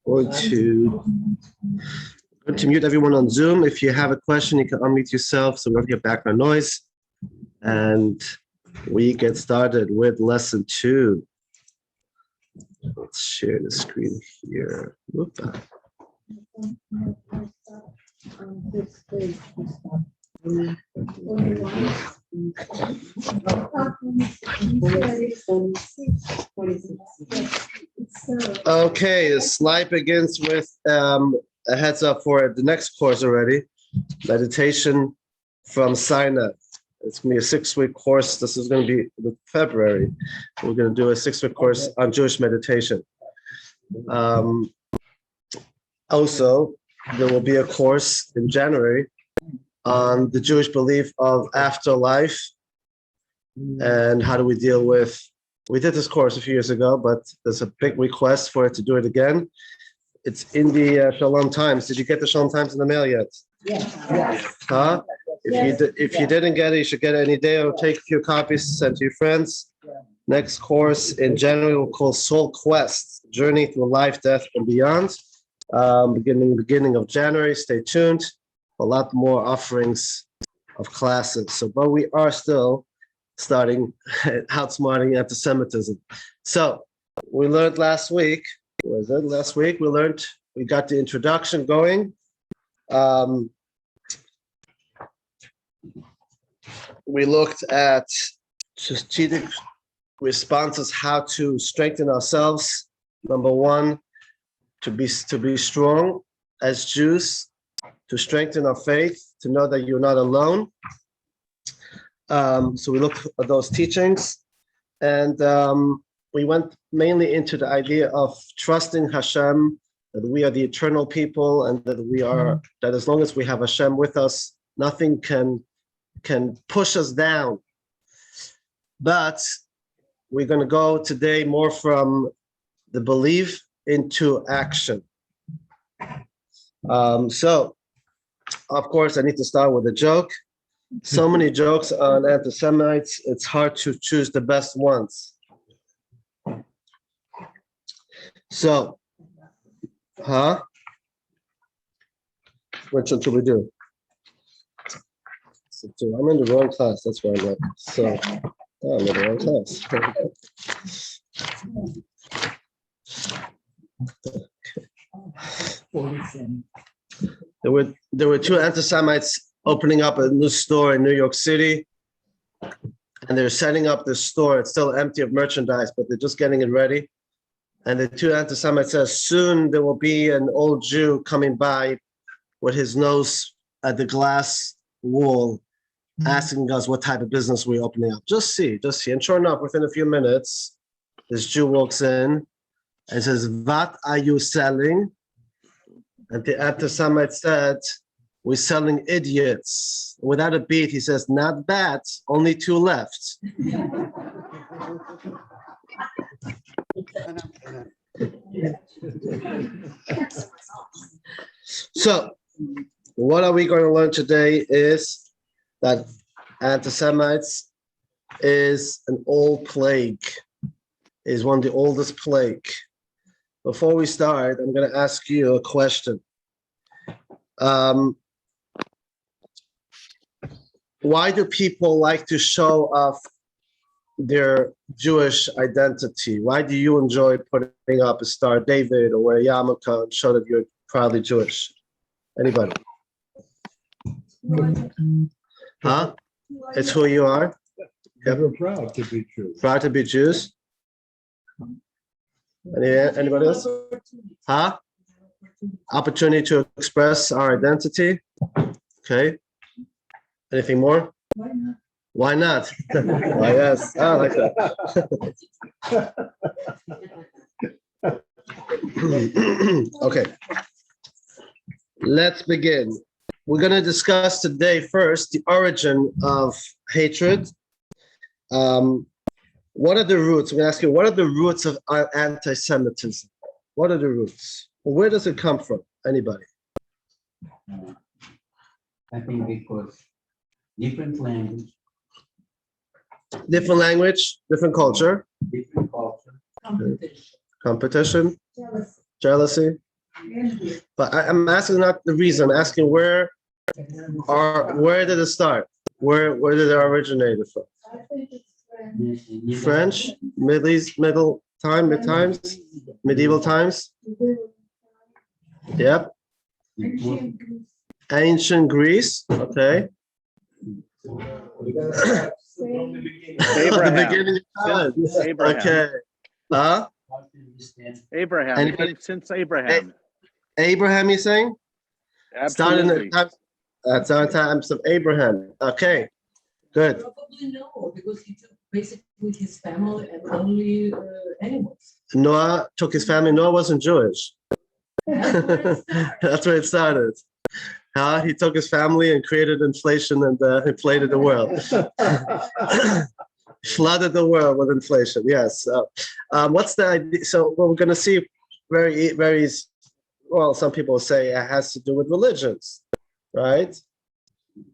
Going to mute everyone on Zoom. If you have a question, you can unmute yourself so we don't get background noise. And we get started with lesson 2. Let's share the screen here. Whoop. Okay, the slide begins with a heads up for the next course already. Meditation from Sinai. It's going to be a 6-week course. This is going to be in February. We're going to do a 6-week course on Jewish meditation. Also, there will be a course in January on the Jewish belief of afterlife and how do we deal with. We did this course a few years ago, but there's a big request for it to do it again. It's in the Shalom Times. Did you get the Shalom Times in the mail yet? Yes. Huh? If you didn't get it, you should get it any day. Or take a few copies, send to your friends. Next course in January we'll call Soul Quest: Journey Through Life, Death, and Beyond. Beginning of January. Stay tuned. A lot more offerings of classes. So, but we are still starting outsmarting antisemitism. So we learned last week. Was it last week? We got the introduction going. We looked at strategic responses, how to strengthen ourselves. Number 1, to be strong as Jews, to strengthen our faith, to know that you're not alone. So we looked at those teachings, and we went mainly into the idea of trusting Hashem, that we are the eternal people, and that as long as we have Hashem with us, nothing can push us down. But we're going to go today more from the belief into action. So, of course, I need to start with a joke. So many jokes on anti-Semites, it's hard to choose the best ones. So, which one should we do? I'm in the wrong class, that's why I'm like, so, I'm in the wrong class. There were 2 anti-Semites opening up a new store in New York City, and they're setting up this store. It's still empty of merchandise, but they're just getting it ready. And the 2 anti-Semites says, soon there will be an old Jew coming by with his nose at the glass wall, asking us what type of business we're opening up. Just see. And sure enough, within a few minutes, this Jew walks in and says, "What are you selling?" And the anti-Semite said, "We're selling idiots." Without a beat, he says, "Not bad, only 2 left." So, what are we going to learn today is that anti-Semites is an old plague, is one of the oldest plague. Before we start, I'm going to ask you a question. Why do people like to show off their Jewish identity? Why do you enjoy putting up a Star of David or wear a yarmulke and show that you're proudly Jewish? Anybody? Huh? It's who you are? Yep. We're proud to be Jews. Proud to be Jews? Anybody else? Huh? Opportunity to express our identity. Okay. Anything more? Why not? Why, yes. I like that. Okay. Let's begin. We're going to discuss today first the origin of hatred. What are the roots? I'm going to ask you, what are the roots of anti-Semitism? What are the roots? Where does it come from? Anybody? I think because different language, different culture. Competition, jealousy. But I'm asking not the reason. I'm asking where did it start? Where did it originate from? French, Middle East, medieval times. Yep. Ancient Greece. Okay. The beginning of time. Abraham. Okay. Huh? Abraham. Anybody? Since Abraham. Abraham, you saying? Absolutely. Starting times of Abraham. Okay. Good. Probably no, because he took basically his family and only animals. Noah took his family. Noah wasn't Jewish. That's where it started. He took his family and created inflation and inflated the world. Flooded the world with inflation. Yes. What's the idea? So what we're going to see very well, some people say it has to do with religions, right?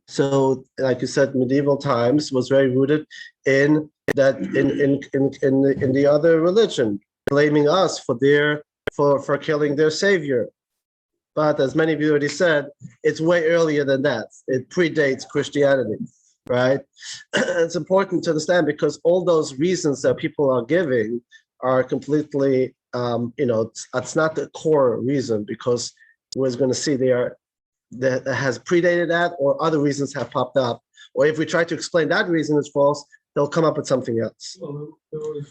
So, like you said, medieval times was very rooted in that in the other religion, blaming us for killing their savior. But as many of you already said, it's way earlier than that. It predates Christianity, right? It's important to understand because all those reasons that people are giving are completely, it's not the core reason because we're going to see that has predated that or other reasons have popped up. Or if we try to explain that reason is false, they'll come up with something else. Well, there was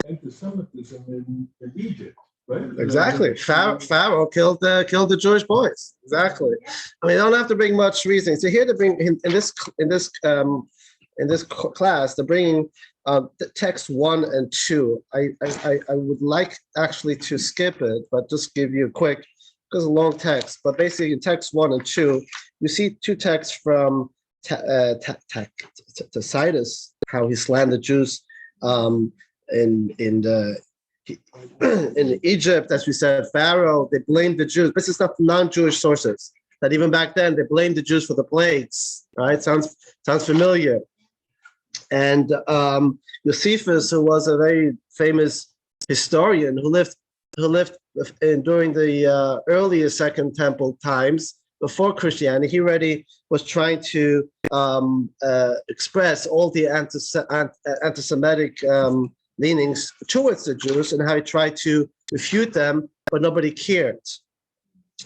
antisemitism in Egypt, right? Exactly. Pharaoh killed the Jewish boys. Exactly. I mean, they don't have to bring much reasoning. So here to bring in this class, they're bringing the text 1 and 2. I would like actually to skip it, but just give you a quick, because it's a long text. But basically, in text 1 and 2, you see two texts from Tacitus, how he slandered Jews in Egypt, as we said, Pharaoh, they blamed the Jews. This is not non-Jewish sources. That even back then, they blamed the Jews for the plagues, right? Sounds familiar. And Josephus, who was a very famous historian who lived during the earlier Second Temple times, before Christianity, he already was trying to express all the anti-Semitic leanings towards the Jews and how he tried to refute them, but nobody cared.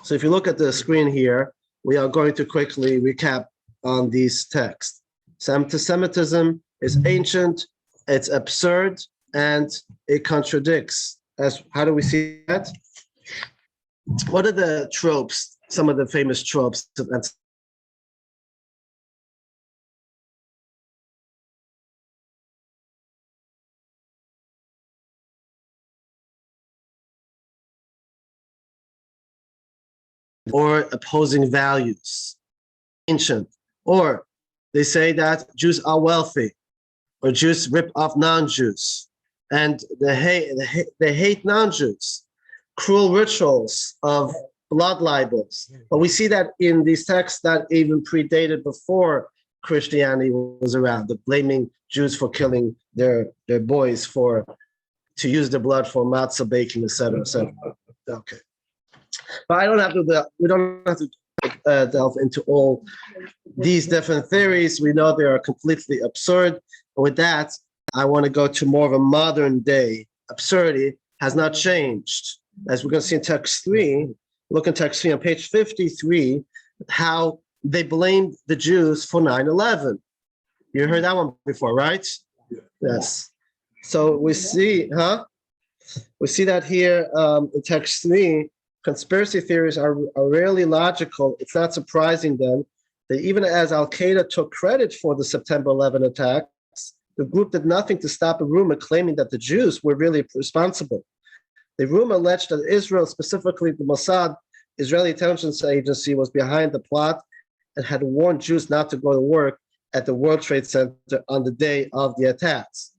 So if you look at the screen here, we are going to quickly recap on these texts. So anti-Semitism is ancient, it's absurd, and it contradicts. How do we see that? What are the tropes, some of the famous tropes of or opposing values, ancient, or they say that Jews are wealthy, or Jews rip off non-Jews, and they hate non-Jews, cruel rituals of blood libels. But we see that in these texts that even predated before Christianity was around, the blaming Jews for killing their boys to use the blood for matzah baking, etc., etc. Okay. But we don't have to delve into all these different theories. We know they are completely absurd. And with that, I want to go to more of a modern day. Absurdity has not changed. As we're going to see in text 3, look in text 3 on page 53, how they blamed the Jews for 9/11. You heard that one before, right? Yeah. Yes. So we see that here in text 3. Conspiracy theories are rarely logical. It's not surprising then that even as Al-Qaeda took credit for the September 11 attacks, the group did nothing to stop a rumor claiming that the Jews were really responsible. The rumor alleged that Israel, specifically the Mossad, Israeli intelligence agency, was behind the plot and had warned Jews not to go to work at the World Trade Center on the day of the attacks.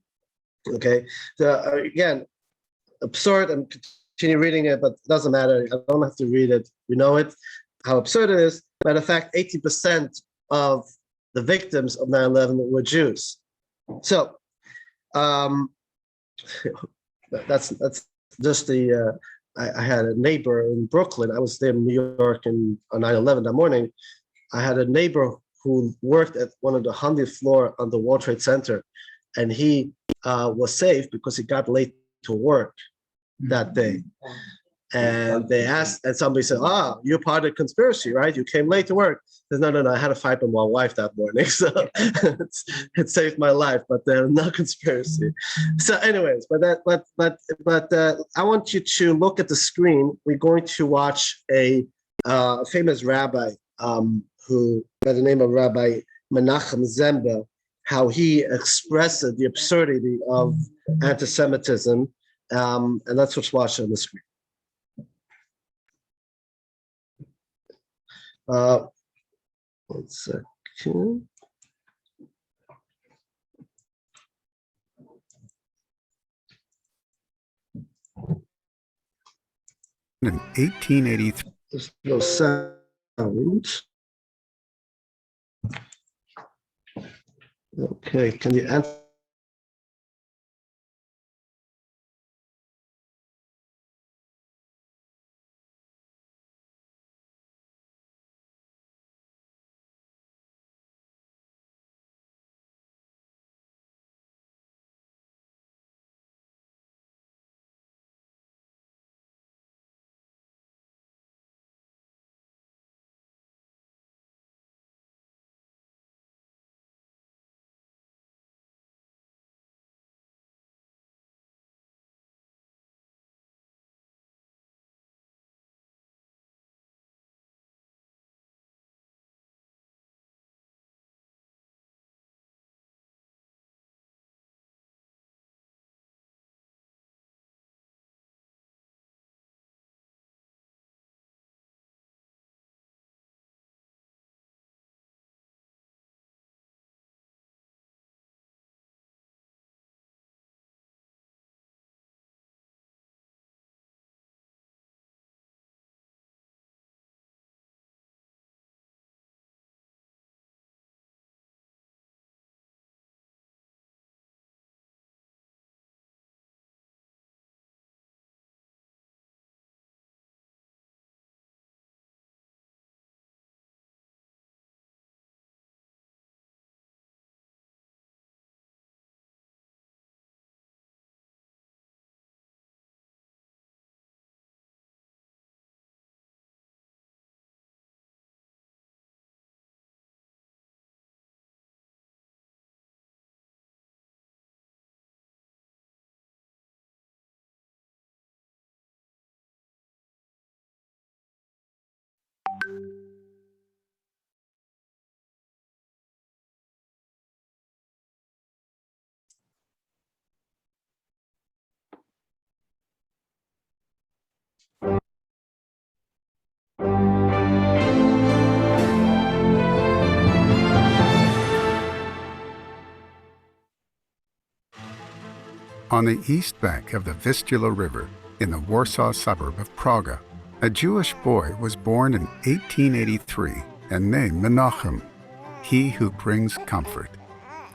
Okay, so again, absurd. And continue reading it, but it doesn't matter. I don't have to read it. You know it, how absurd it is. Matter of fact, 80% of the victims of 9/11 were Jews. So that's just the. I had a neighbor in Brooklyn. I was there in New York on 9/11 that morning. I had a neighbor who worked at one of the 100th floor on the World Trade Center, and he was safe because he got late to work that day. And they asked, and somebody said, you're part of the conspiracy, right? You came late to work. He said, no, I had a fight with my wife that morning. So it saved my life, but no conspiracy. So anyways, but I want you to look at the screen. We're going to watch a famous rabbi who, by the name of Rabbi Menachem Zemba, how he expressed the absurdity of anti-Semitism. And let's just watch it on the screen. One second. In 1883, There's no sound. Okay, can you answer? on the east bank of the Vistula River in the Warsaw suburb of Praga, a Jewish boy was born in 1883 and named Menachem, he who brings comfort.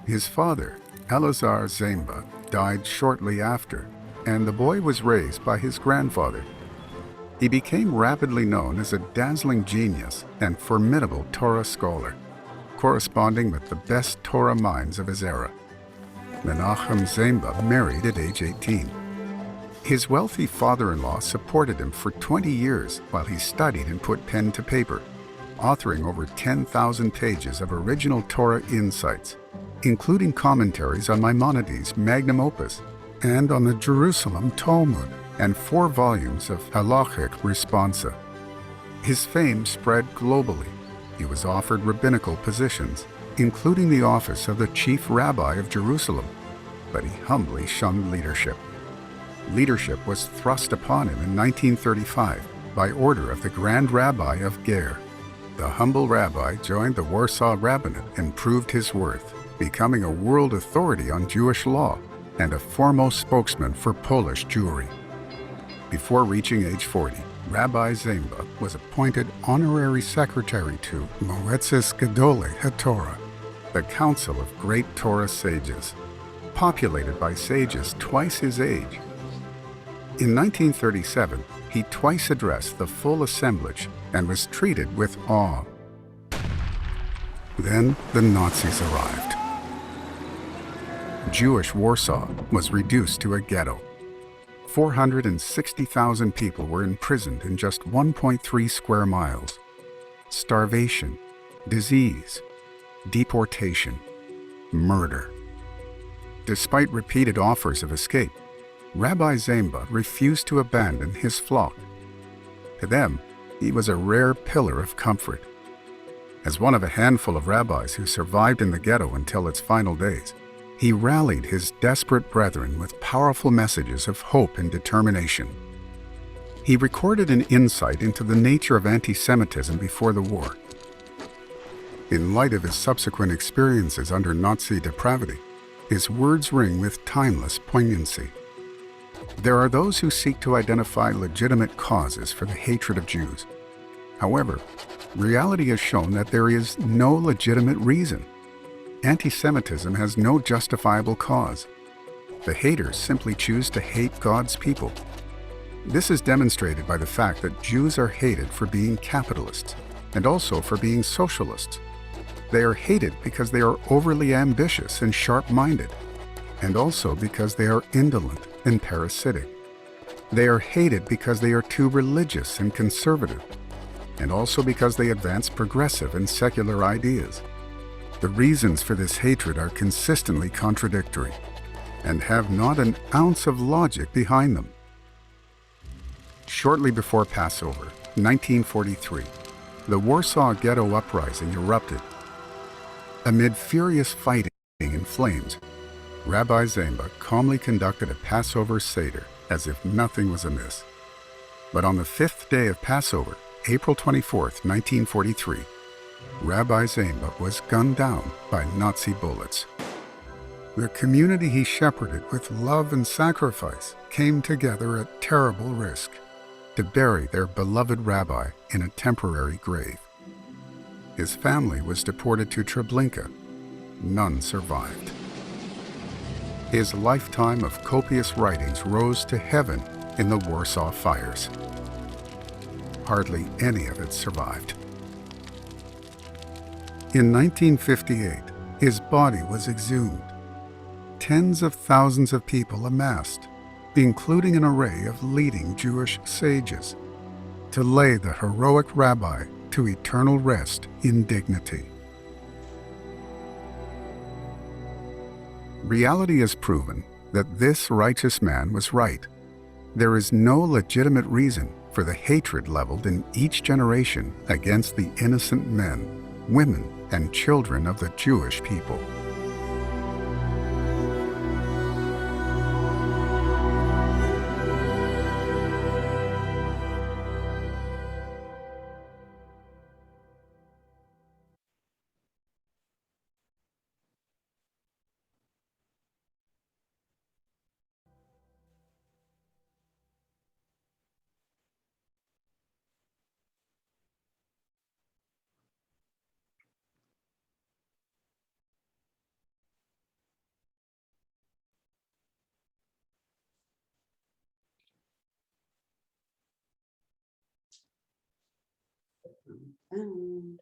His father, Elazar Zemba, died shortly after, and the boy was raised by his grandfather. He became rapidly known as a dazzling genius and formidable Torah scholar, corresponding with the best Torah minds of his era. Menachem Zemba married at age 18. His wealthy father-in-law supported him for 20 years while he studied and put pen to paper, authoring over 10,000 pages of original Torah insights, including commentaries on Maimonides' magnum opus and on the Jerusalem Talmud, and 4 volumes of halachic responsa. His fame spread globally. He was offered rabbinical positions, including the office of the chief rabbi of Jerusalem, but he humbly shunned leadership. Leadership was thrust upon him in 1935 by order of the Grand Rabbi of Ger. The humble rabbi joined the Warsaw Rabbinate and proved his worth, becoming a world authority on Jewish law and a foremost spokesman for Polish Jewry. Before reaching age 40, Rabbi Zemba was appointed honorary secretary to Moetzes Gedolei HaTorah, the Council of Great Torah Sages. Populated by sages twice his age, In 1937, he twice addressed the full assemblage and was treated with awe. Then the Nazis arrived. Jewish Warsaw was reduced to a ghetto. 460,000 people were imprisoned in just 1.3 square miles. Starvation, disease, deportation, murder. Despite repeated offers of escape, Rabbi Zemba refused to abandon his flock. To them, he was a rare pillar of comfort. As one of a handful of rabbis who survived in the ghetto until its final days, he rallied his desperate brethren with powerful messages of hope and determination. He recorded an insight into the nature of anti-Semitism before the war. In light of his subsequent experiences under Nazi depravity, his words ring with timeless poignancy. There are those who seek to identify legitimate causes for the hatred of Jews. However, reality has shown that there is no legitimate reason. Anti-Semitism has no justifiable cause. The haters simply choose to hate God's people. This is demonstrated by the fact that Jews are hated for being capitalists and also for being socialists. They are hated because they are overly ambitious and sharp-minded, and also because they are indolent and parasitic. They are hated because they are too religious and conservative, and also because they advance progressive and secular ideas. The reasons for this hatred are consistently contradictory and have not an ounce of logic behind them. Shortly before Passover, 1943, the Warsaw Ghetto Uprising erupted. Amid furious fighting and flames, Rabbi Zemba calmly conducted a Passover Seder as if nothing was amiss. But on the fifth day of Passover, April 24, 1943, Rabbi Zemba was gunned down by Nazi bullets. The community he shepherded with love and sacrifice came together at terrible risk to bury their beloved rabbi in a temporary grave. His family was deported to Treblinka. None survived. His lifetime of copious writings rose to heaven in the Warsaw fires. Hardly any of it survived. In 1958, his body was exhumed. Tens of thousands of people amassed, including an array of leading Jewish sages, to lay the heroic rabbi to eternal rest in dignity. Reality has proven that this righteous man was right. There is no legitimate reason for the hatred leveled in each generation against the innocent men, women, and children of the Jewish people. And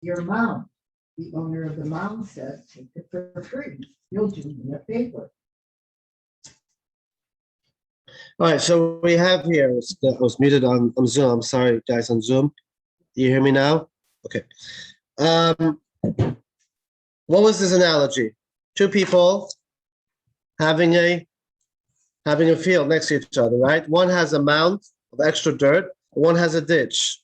your mound. The owner of the mound says, take it for free. You'll do me a favor. All right, so we have here, I was muted on Zoom. I'm sorry, guys, on Zoom. Do you hear me now? Okay. What was this analogy? Two people having a field next to each other, right? One has a mound of extra dirt, one has a ditch.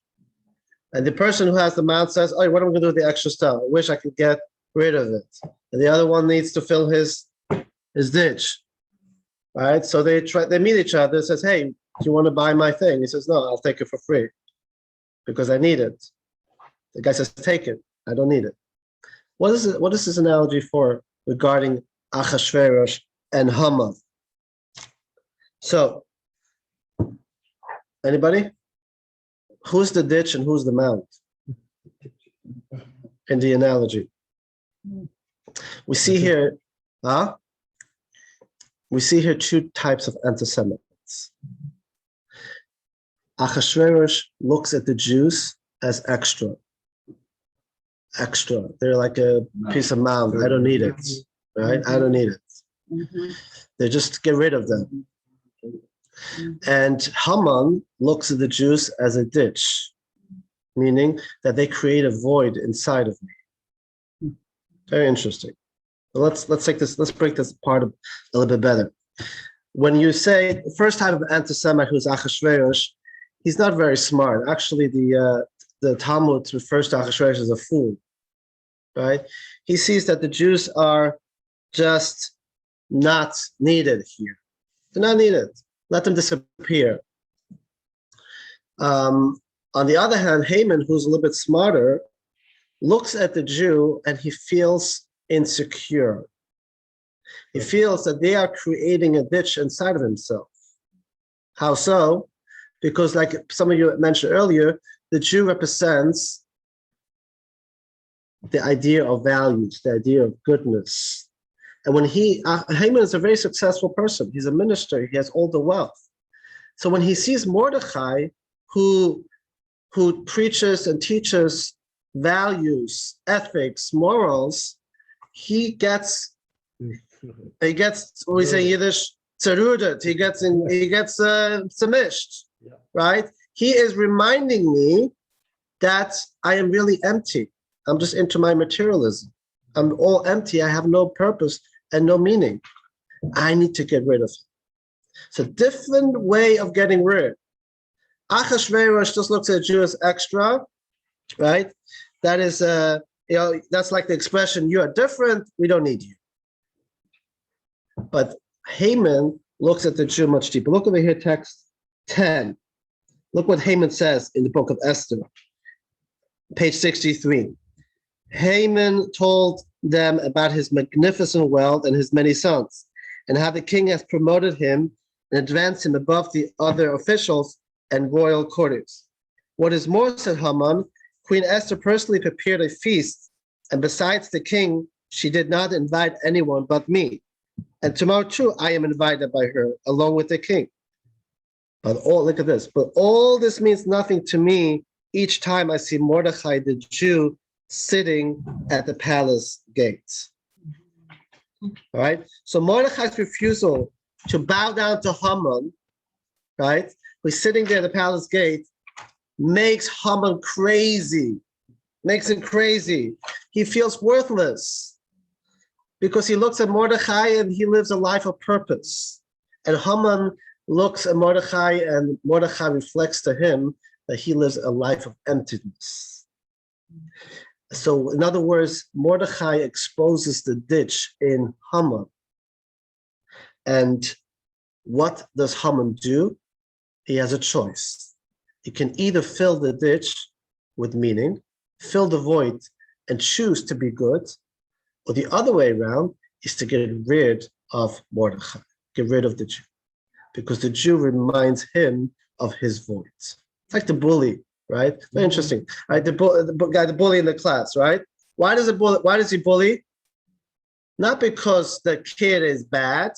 And the person who has the mound says, oh, what am I gonna do with the extra stuff? I wish I could get rid of it. And the other one needs to fill his ditch. Right? So they meet each other, says, hey, do you want to buy my thing? He says, no, I'll take it for free because I need it. The guy says, take it. I don't need it. What is this analogy for regarding Achashverosh and Haman? So, anybody? Who's the ditch and who's the mount in the analogy? We see here, we see here two types of anti-Semites. Achashverosh looks at the Jews as extra. Extra. They're like a piece of mound. I don't need it. Right? I don't need it. They just get rid of them. And Haman looks at the Jews as a ditch, meaning that they create a void inside of me. Very interesting. Let's take this. Let's break this apart a little bit better. When you say the first type of anti-Semite who's Achashverosh, he's not very smart. Actually, the Talmud refers to Achashverosh as a fool. Right? He sees that the Jews are just not needed here. They're not needed. Let them disappear. On the other hand, Haman, who's a little bit smarter, looks at the Jew and he feels insecure. He feels that they are creating a ditch inside of himself. How so? Because like some of you mentioned earlier, the Jew represents the idea of values, the idea of goodness. And when Haman is a very successful person. He's a minister. He has all the wealth. So when he sees Mordechai, who preaches and teaches values, ethics, morals, he gets what we say in Yiddish, zerudert. He gets samished, right? He is reminding me that I am really empty. I'm just into my materialism. I'm all empty. I have no purpose and no meaning. I need to get rid of it. It's a different way of getting rid. Achashverosh just looks at Jew as extra, right? That is, that's like the expression, you are different, we don't need you. But Haman looks at the Jew much deeper. Look over here, text 10. Look what Haman says in the book of Esther, page 63. Haman told them about his magnificent wealth and his many sons, and how the king has promoted him and advanced him above the other officials and royal courtiers. What is more, said Haman, Queen Esther personally prepared a feast, and besides the king, she did not invite anyone but me. And tomorrow too, I am invited by her, along with the king. But look at this. But all this means nothing to me each time I see Mordechai the Jew sitting at the palace gates. All right. So Mordechai's refusal to bow down to Haman, right, who's sitting there at the palace gate, makes Haman crazy. Makes him crazy. He feels worthless because he looks at Mordechai and he lives a life of purpose. And Haman looks at Mordechai and Mordechai reflects to him that he lives a life of emptiness. So in other words, Mordechai exposes the ditch in Haman. And what does Haman do? He has a choice. He can either fill the ditch with meaning, fill the void and choose to be good, or the other way around is to get rid of Mordechai, get rid of the Jew, because the Jew reminds him of his void. It's like the bully, right? Very interesting, right? The bully in the class, right? Why does he bully? Not because the kid is bad,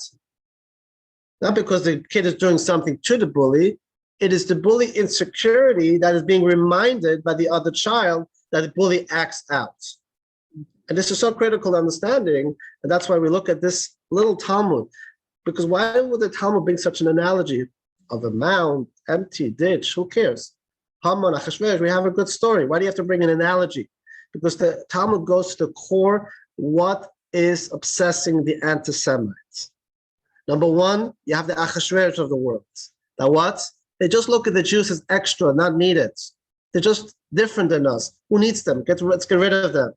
not because the kid is doing something to the bully. It is the bully insecurity that is being reminded by the other child that the bully acts out. And this is so critical to understanding, and that's why we look at this little Talmud. Because why would the Talmud bring such an analogy of a mound, empty ditch? Who cares? Haman, Achashverosh, we have a good story. Why do you have to bring an analogy? Because the Talmud goes to the core, what is obsessing the anti-Semites? Number one, you have the Achashverosh of the world. Now what? They just look at the Jews as extra, not needed. They're just different than us. Who needs them? Let's get rid of them.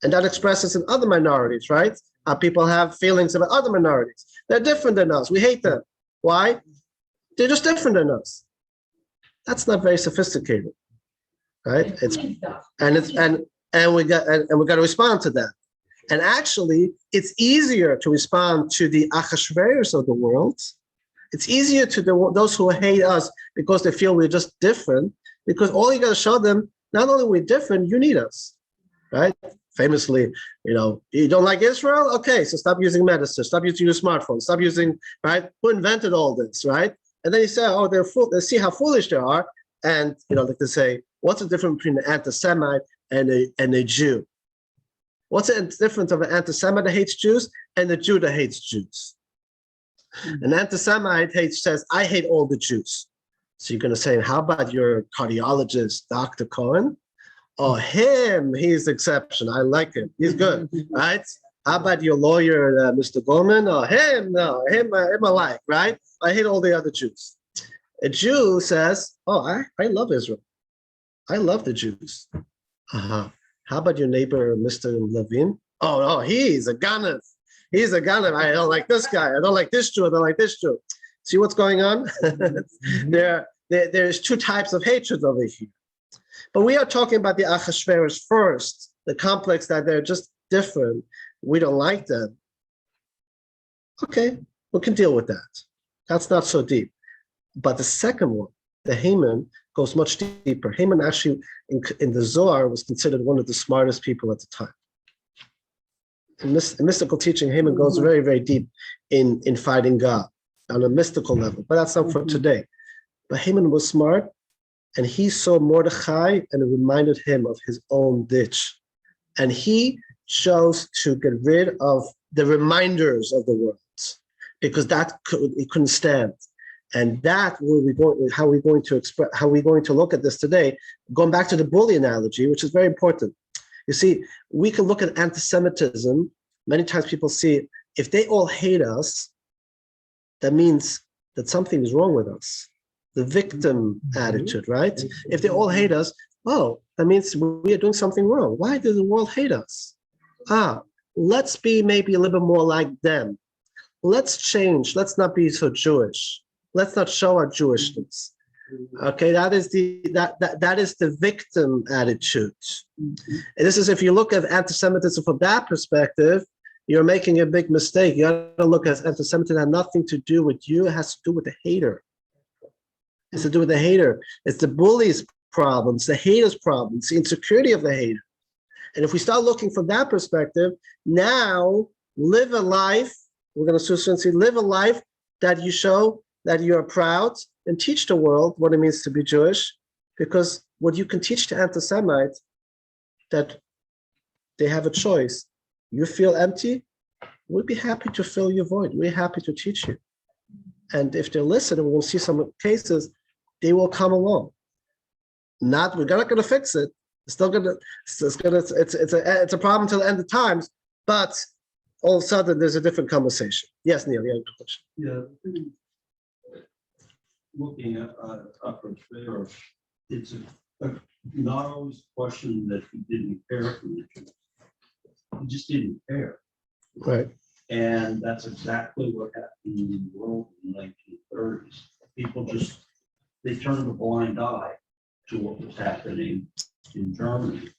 And that expresses in other minorities, right? People have feelings about other minorities. They're different than us. We hate them. Why? They're just different than us. That's not very sophisticated, right? We got to respond to that. And actually, it's easier to respond to the Achashverosh of the world. It's easier to those who hate us because they feel we're just different. Because all you got to show them, not only we're different, you need us, right? Famously, you don't like Israel? Okay, so stop using medicine, stop using your smartphone, stop using, right? Who invented all this, right? And then you say, oh, they're fool. Let's see how foolish they are. And, like they say, what's the difference between an anti-Semite and a Jew? What's the difference of an anti-Semite that hates Jews and a Jew that hates Jews? An anti-Semite says, I hate all the Jews. So you're going to say, how about your cardiologist, Dr. Cohen? Oh, him, he's the exception. I like him. He's good, right? How about your lawyer, Mr. Goldman? Oh, him I like, right? I hate all the other Jews. A Jew says, oh, I love Israel. I love the Jews. How about your neighbor, Mr. Levin? Oh, no, he's a Ganav. He's a Ganav. I don't like this guy. I don't like this Jew. I don't like this Jew. See what's going on? There's two types of hatred over here. But we are talking about the Achashverosh first, the complex that they're just different. We don't like them. Okay, we can deal with that. That's not so deep. But the second one, the Haman, goes much deeper. Haman actually, in the Zohar, was considered one of the smartest people at the time. In mystical teaching, Haman goes very, very deep in fighting God on a mystical level. But that's not for today. But Haman was smart. And he saw Mordechai and it reminded him of his own ditch. And he chose to get rid of the reminders of the world because he couldn't stand. And that how we're going to look at this today, going back to the bully analogy, which is very important. You see, we can look at anti-Semitism. Many times people see if they all hate us, that means that something is wrong with us. The victim attitude, right? If they all hate us, oh, that means we are doing something wrong. Why does the world hate us? Let's be maybe a little bit more like them. Let's change. Let's not be so Jewish. Let's not show our Jewishness. Okay, that is the victim attitude. And this is, if you look at anti-Semitism from that perspective, you're making a big mistake. You got to look at anti-Semitism has nothing to do with you. It has to do with the hater. It's to do with the hater. It's the bully's problems, the hater's problems, the insecurity of the hater. And if we start looking from that perspective, now live a life, we're going to say, live a life that you show that you're proud and teach the world what it means to be Jewish. Because what you can teach to anti-Semites, that they have a choice. You feel empty, we'll be happy to fill your void. We're happy to teach you. And if they're listening, we're going to see some cases, they will come along. We're not going to fix it. It's still going to, it's a problem till the end of times, but all of a sudden there's a different conversation. Yes, Neil, you have a question. Yeah. Looking at Achashverosh, it's not always a question that he didn't care for the Jews. He just didn't care. Right. And that's exactly what happened in the world in the 1930s. People they turned a blind eye to what was happening in Germany.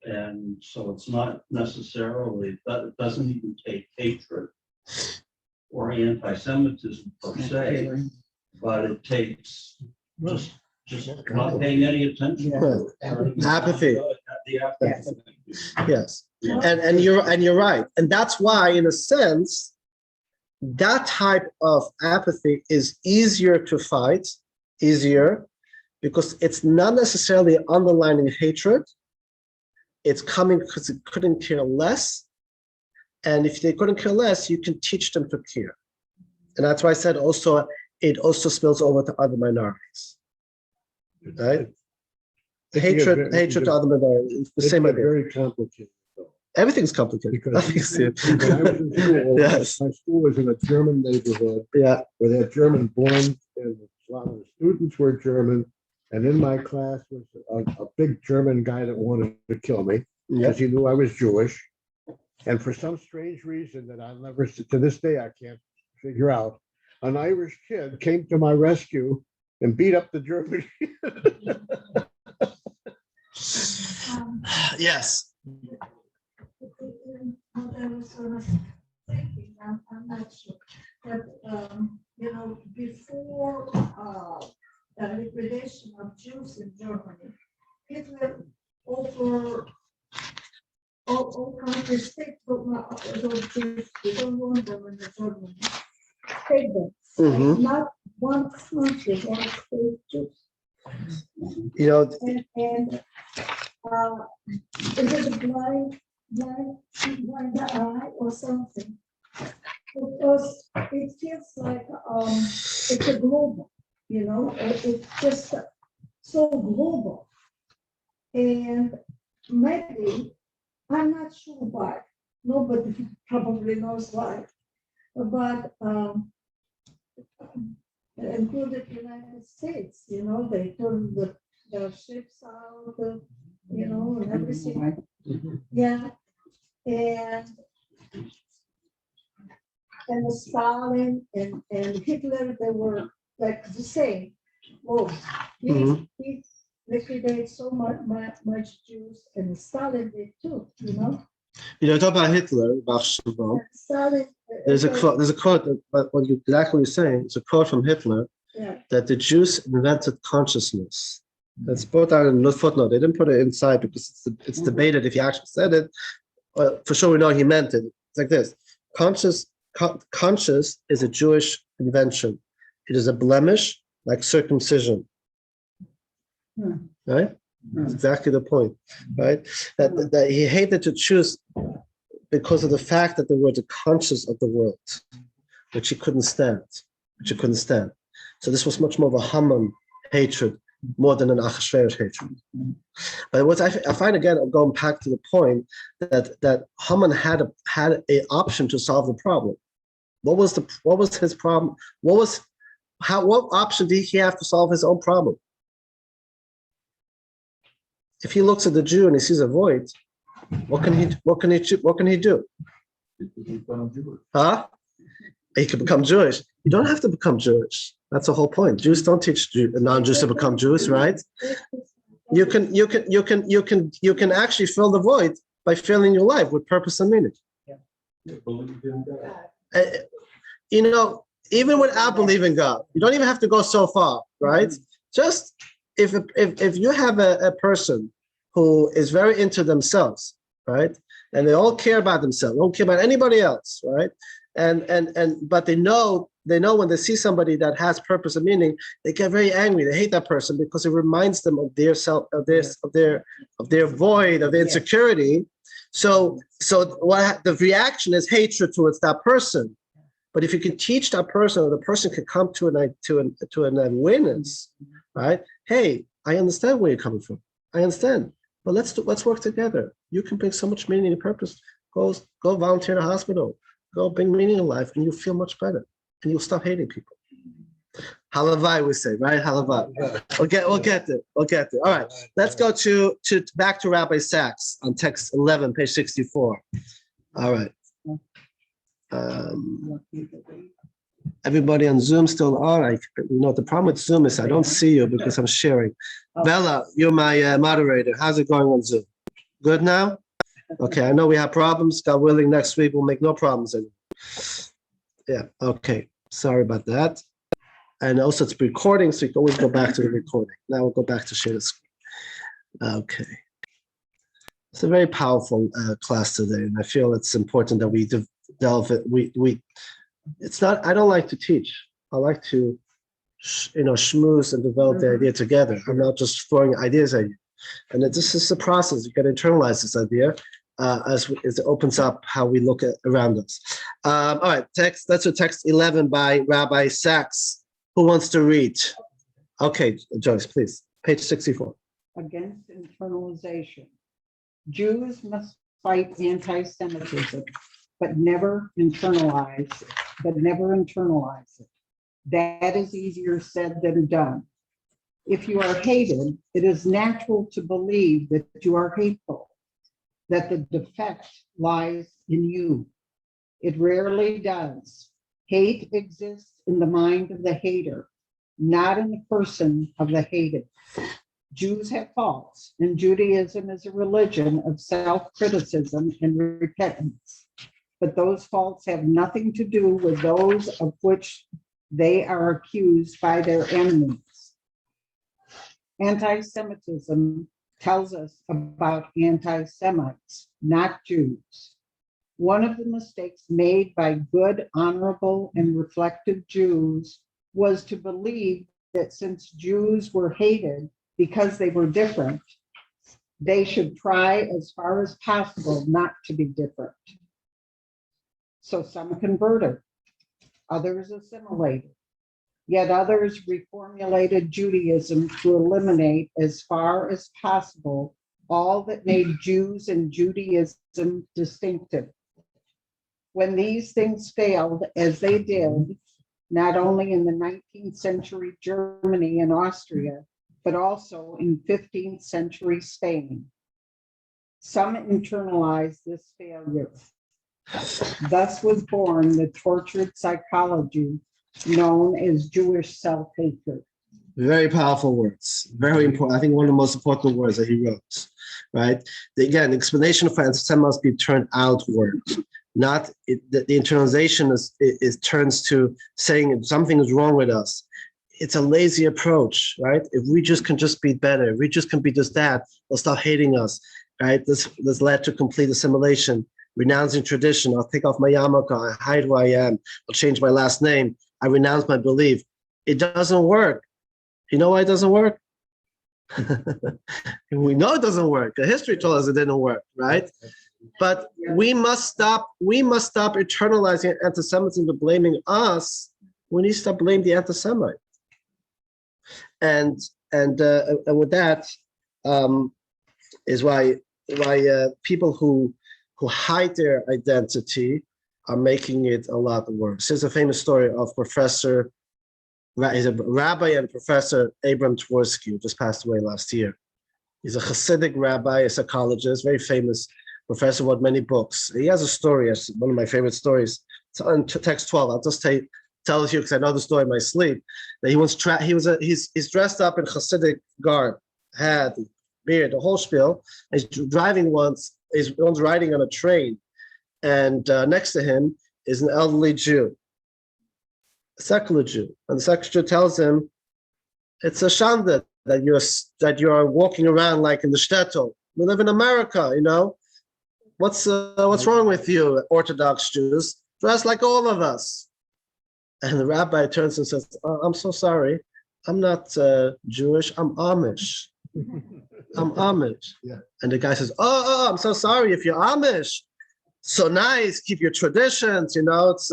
And so it's not necessarily, it doesn't even take hatred or anti-Semitism per se, but it takes just not paying any attention to it. Apathy. The apathy. Yes. And you're right. And that's why, in a sense, that type of apathy is easier to fight, because it's not necessarily underlining hatred. It's coming because they couldn't care less. And if they couldn't care less, you can teach them to care. And that's why I said also, it also spills over to other minorities, right? The hatred to other minorities, it's the same idea. Very complicated. Everything's complicated. Because Nothing's when I was in school, Yes. my school was in a German neighborhood Yeah. where they had German born, and a lot of the students were German. And in my class was a big German guy that wanted to kill me Yeah. because he knew I was Jewish. And for some strange reason that I'll never, to this day, I can't figure out, an Irish kid came to my rescue and beat up the German kid. Yes. What I was sort of thinking, I'm not sure, that, before the liquidation of Jews in Germany, Hitler offered all countries take those Jews, we don't want them in the Germany, take them. Mhm. Not one country wants to take Jews. You know, And is it a blind eye or something? Because it feels like it's a global, it's just so global. And maybe, I'm not sure why, nobody probably knows why, but included United States, they turned the ships out, and everything. Yeah, and Stalin and Hitler, they were like the same. Well, he liquidated so much Jews, and Stalin did too, talk about Hitler, about Shalom. And Stalin. There's a quote that what you exactly you're saying. It's a quote from Hitler that the Jews invented consciousness. That's put out in the footnote. They didn't put it inside because it's debated if he actually said it. For sure, we know he meant it. It's like this: conscious is a Jewish invention. It is a blemish, like circumcision. Right? That's exactly the point. Right? That he hated to choose because of the fact that they were the conscious of the world, which he couldn't stand. So this was much more of a Haman hatred, more than an Achashverosh hatred. But what I find again, going back to the point that Haman had a option to solve the problem. What was his problem? What option did he have to solve his own problem? If he looks at the Jew and he sees a void, what can he do? Huh? He could become Jewish. You don't have to become Jewish. That's the whole point. Jews don't teach non-Jews to become Jews, right? You can actually fill the void by filling your life with purpose and meaning. Even without believing God, you don't even have to go so far, right? Just if you have a person who is very into themselves, right, and they all care about themselves, don't care about anybody else, right, but they know when they see somebody that has purpose and meaning, they get very angry. They hate that person because it reminds them of their self, of their void, of their insecurity. So what the reaction is hatred towards that person. But if you can teach that person, or the person can come to an awareness, right? Hey, I understand where you're coming from. I understand, but let's work together. You can bring so much meaning and purpose. Go volunteer in a hospital. Go bring meaning in life, and you'll feel much better, and you'll stop hating people. Halavai, we say, right? Halavai. We'll get there. All right, let's go to back to Rabbi Sachs on text 11, page 64. All right. Everybody on Zoom still on. The problem with Zoom is I don't see you because I'm sharing. Bella, you're my moderator. How's it going on Zoom? Good now? Okay, I know we have problems. God willing, next week we'll make no problems anymore. Yeah, okay. Sorry about that. And also it's recording, so you can always go back to the recording. Now we'll go back to share the screen. Okay. It's a very powerful class today, and I feel it's important that we delve it. It's not, I don't like to teach. I like to schmooze and develop the idea together. I'm not just throwing ideas at you. And this is the process. You can internalize this idea as it opens up how we look at around us. All right, that's a text 11 by Rabbi Sachs. Who wants to read? Okay, Joyce, please. Page 64. Against internalization. Jews must fight anti-Semitism, but never internalize it. That is easier said than done. If you are hated, it is natural to believe that you are hateful, that the defect lies in you. It rarely does. Hate exists in the mind of the hater, not in the person of the hated. Jews have faults, and Judaism is a religion of self-criticism and repentance. But those faults have nothing to do with those of which they are accused by their enemies. Anti-Semitism tells us about anti-Semites, not Jews. One of the mistakes made by good, honorable, and reflective Jews was to believe that since Jews were hated because they were different, they should try as far as possible not to be different. So some converted, others assimilated, yet others reformulated Judaism to eliminate as far as possible all that made Jews and Judaism distinctive. When these things failed, as they did, not only in the 19th century Germany and Austria, but also in 15th century Spain, some internalized this failure. Thus was born the tortured psychology known as Jewish self-hatred. Very powerful words. Very important. I think one of the most important words that he wrote, right? Again, the explanation for antisemitism must be turned outward. Not the internalization is turns to saying something is wrong with us. It's a lazy approach, right? If we just can just be better, if we just can be just that, they'll stop hating us, right? This led to complete assimilation, renouncing tradition. I'll take off my yarmulke, I hide who I am, I'll change my last name, I renounce my belief. It doesn't work. You know why it doesn't work? We know it doesn't work. The history told us it didn't work, right? But we must stop internalizing anti-Semitism to blaming us. We need to stop blaming the anti-Semite. And with that is why people who hide their identity are making it a lot worse. There's a famous story of he's a rabbi and professor Abram Tversky, who just passed away last year. He's a Hasidic rabbi, a psychologist, very famous professor, wrote many books. He has a story, it's one of my favorite stories. It's on text 12. I'll just tell you because I know the story in my sleep. That he's dressed up in Hasidic garb, hat, beard, the whole spiel. He's driving he's riding on a train, and next to him is an elderly Jew, a secular Jew, and the secular Jew tells him, "It's a shanda that you're walking around like in the shtetl. We live in America, you know. What's wrong with you, Orthodox Jews? Dress like all of us." And the rabbi turns and says, "I'm so sorry. I'm not Jewish. I'm Amish. I'm Amish." Yeah. And the guy says, "Oh, I'm so sorry. If you're Amish, so nice. Keep your traditions. You know, it's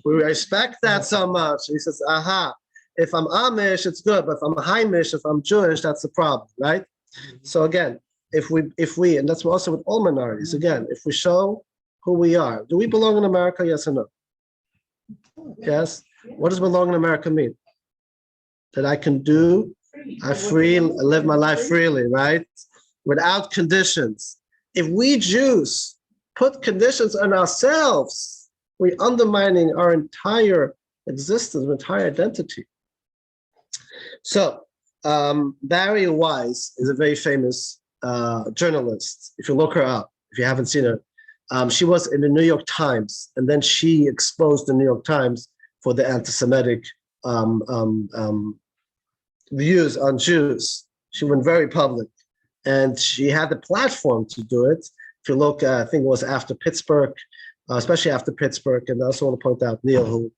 we respect that so much." He says, "Aha. If I'm Amish, it's good. But if I'm Haimish, if I'm Jewish, that's the problem, right?" So again, if we, and that's also with all minorities. Again, if we show who we are, do we belong in America? Yes or no? Yes. What does belong in America mean? That I can live my life freely, right? Without conditions. If we Jews put conditions on ourselves, we're undermining our entire existence, our entire identity. So Barry Weiss is a very famous journalist. If you look her up, if you haven't seen her, she was in the New York Times, and then she exposed the New York Times for the anti-Semitic views on Jews. She went very public, and she had the platform to do it. If you look, I think it was after Pittsburgh, especially after Pittsburgh, and I also want to point out Neil, who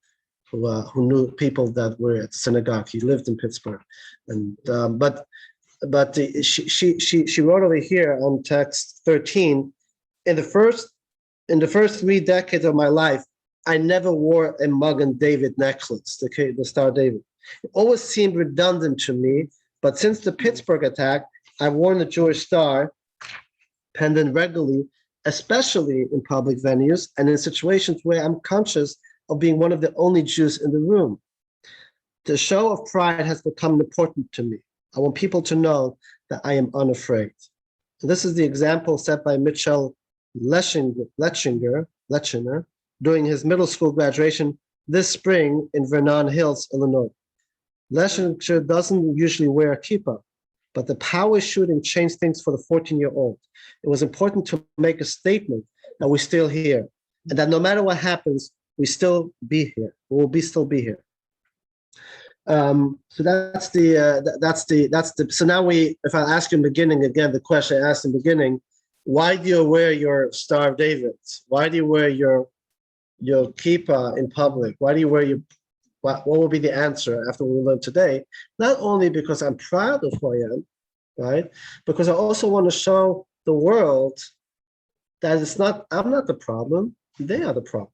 who knew people that were at the synagogue. He lived in Pittsburgh, and she wrote over here on text 13. In the first 3 decades of my life, I never wore a Magen David necklace, the Star David. It always seemed redundant to me, but since the Pittsburgh attack, I've worn the Jewish Star pendant regularly, especially in public venues and in situations where I'm conscious of being one of the only Jews in the room. The show of pride has become important to me. I want people to know that I am unafraid. And this is the example set by Mitchell Letchinger during his middle school graduation this spring in Vernon Hills, Illinois. Letchinger doesn't usually wear a kippah, but the power shooting changed things for the 14-year-old. It was important to make a statement that we're still here, and that no matter what happens, we still be here. We will still be here. So that's the. So now if I ask you in the beginning again, the question I asked in the beginning, why do you wear your Star of David? Why do you wear your kippah in public? Why do you wear your? What will be the answer after we learn today? Not only because I'm proud of who I am, right? Because I also want to show the world that it's not. I'm not the problem. They are the problem.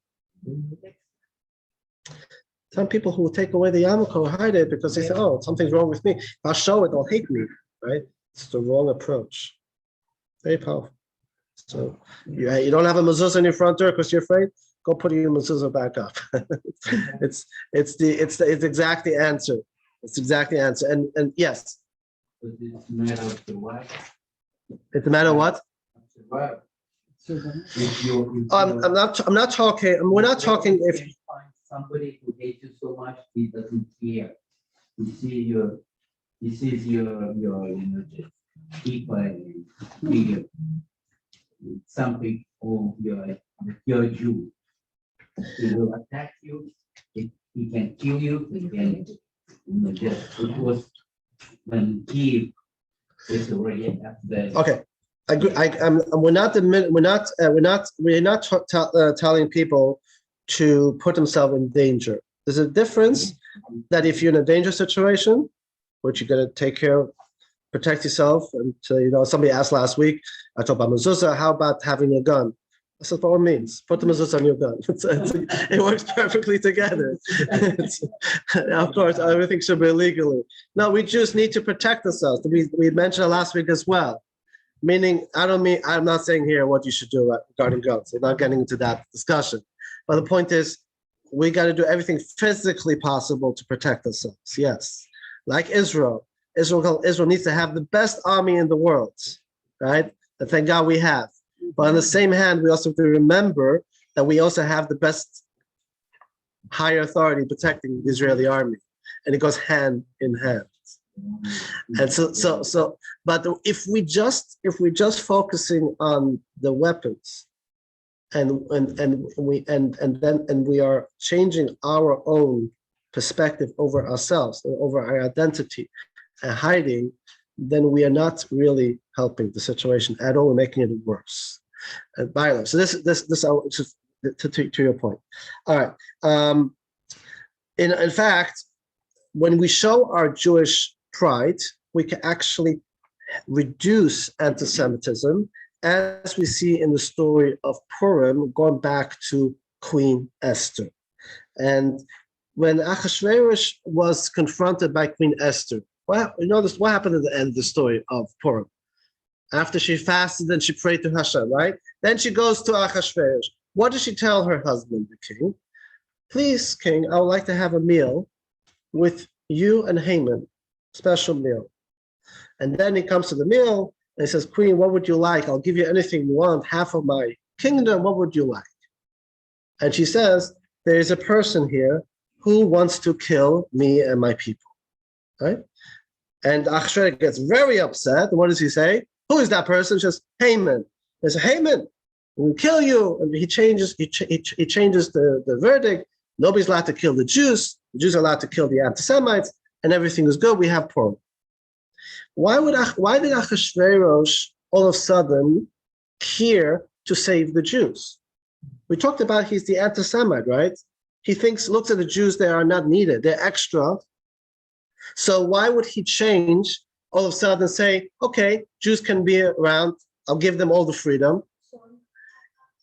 Some people who take away the yarmulke hide it because they say, "Oh, something's wrong with me. If I show it, they'll hate me." Right? It's the wrong approach. Very powerful. So you don't have a mezuzah in your front door because you're afraid. Go put your mezuzah back up. it's exact the answer. It's exactly the answer. And yes. It's a matter of the what? It's a matter of what? I'm not talking. We're not talking if somebody who hates you so much, he doesn't care. He sees your just kippah and something who you're Jew. He will attack you. He can kill you. He can it was when he is already at the. Okay. We're not telling people to put themselves in danger. There's a difference that if you're in a dangerous situation, which you got to take care of, protect yourself. And somebody asked last week, I talked about mezuzah. How about having a gun? I said, by all means, put the mezuzah on your gun. It works perfectly together. Of course, everything should be legally. No, we just need to protect ourselves. We mentioned it last week as well. Meaning, I'm not saying here what you should do regarding guns. We're not getting into that discussion. But the point is, we got to do everything physically possible to protect ourselves. Yes. Like Israel. Israel needs to have the best army in the world, right? And thank God we have. But on the same hand, we also have to remember that we also have the best higher authority protecting the Israeli army. And it goes hand in hand. And but if we just focusing on the weapons and we are changing our own perspective over ourselves and over our identity and hiding, then we are not really helping the situation at all. We're making it worse. And violence. So this to your point. All right. In fact, when we show our Jewish pride, we can actually reduce anti-Semitism, as we see in the story of Purim, going back to Queen Esther. And when Achashverosh was confronted by Queen Esther, what happened at the end of the story of Purim? After she fasted and she prayed to Hashem, right? Then she goes to Achashverosh. What does she tell her husband, the king? Please, king, I would like to have a meal with you and Haman, special meal. And then he comes to the meal and he says, Queen, what would you like? I'll give you anything you want, half of my kingdom. What would you like? And she says, there is a person here who wants to kill me and my people, right? And Achashverosh gets very upset. And what does he say? Who is that person? She says, Haman. He says, Haman, we'll kill you. And he changes the verdict. Nobody's allowed to kill the Jews. The Jews are allowed to kill the anti-Semites, and everything is good. We have Purim. Why did Achashverosh all of a sudden care to save the Jews? We talked about he's the anti-Semite, right? He looks at the Jews, they are not needed, they're extra. So why would he change all of a sudden and say, okay, Jews can be around, I'll give them all the freedom.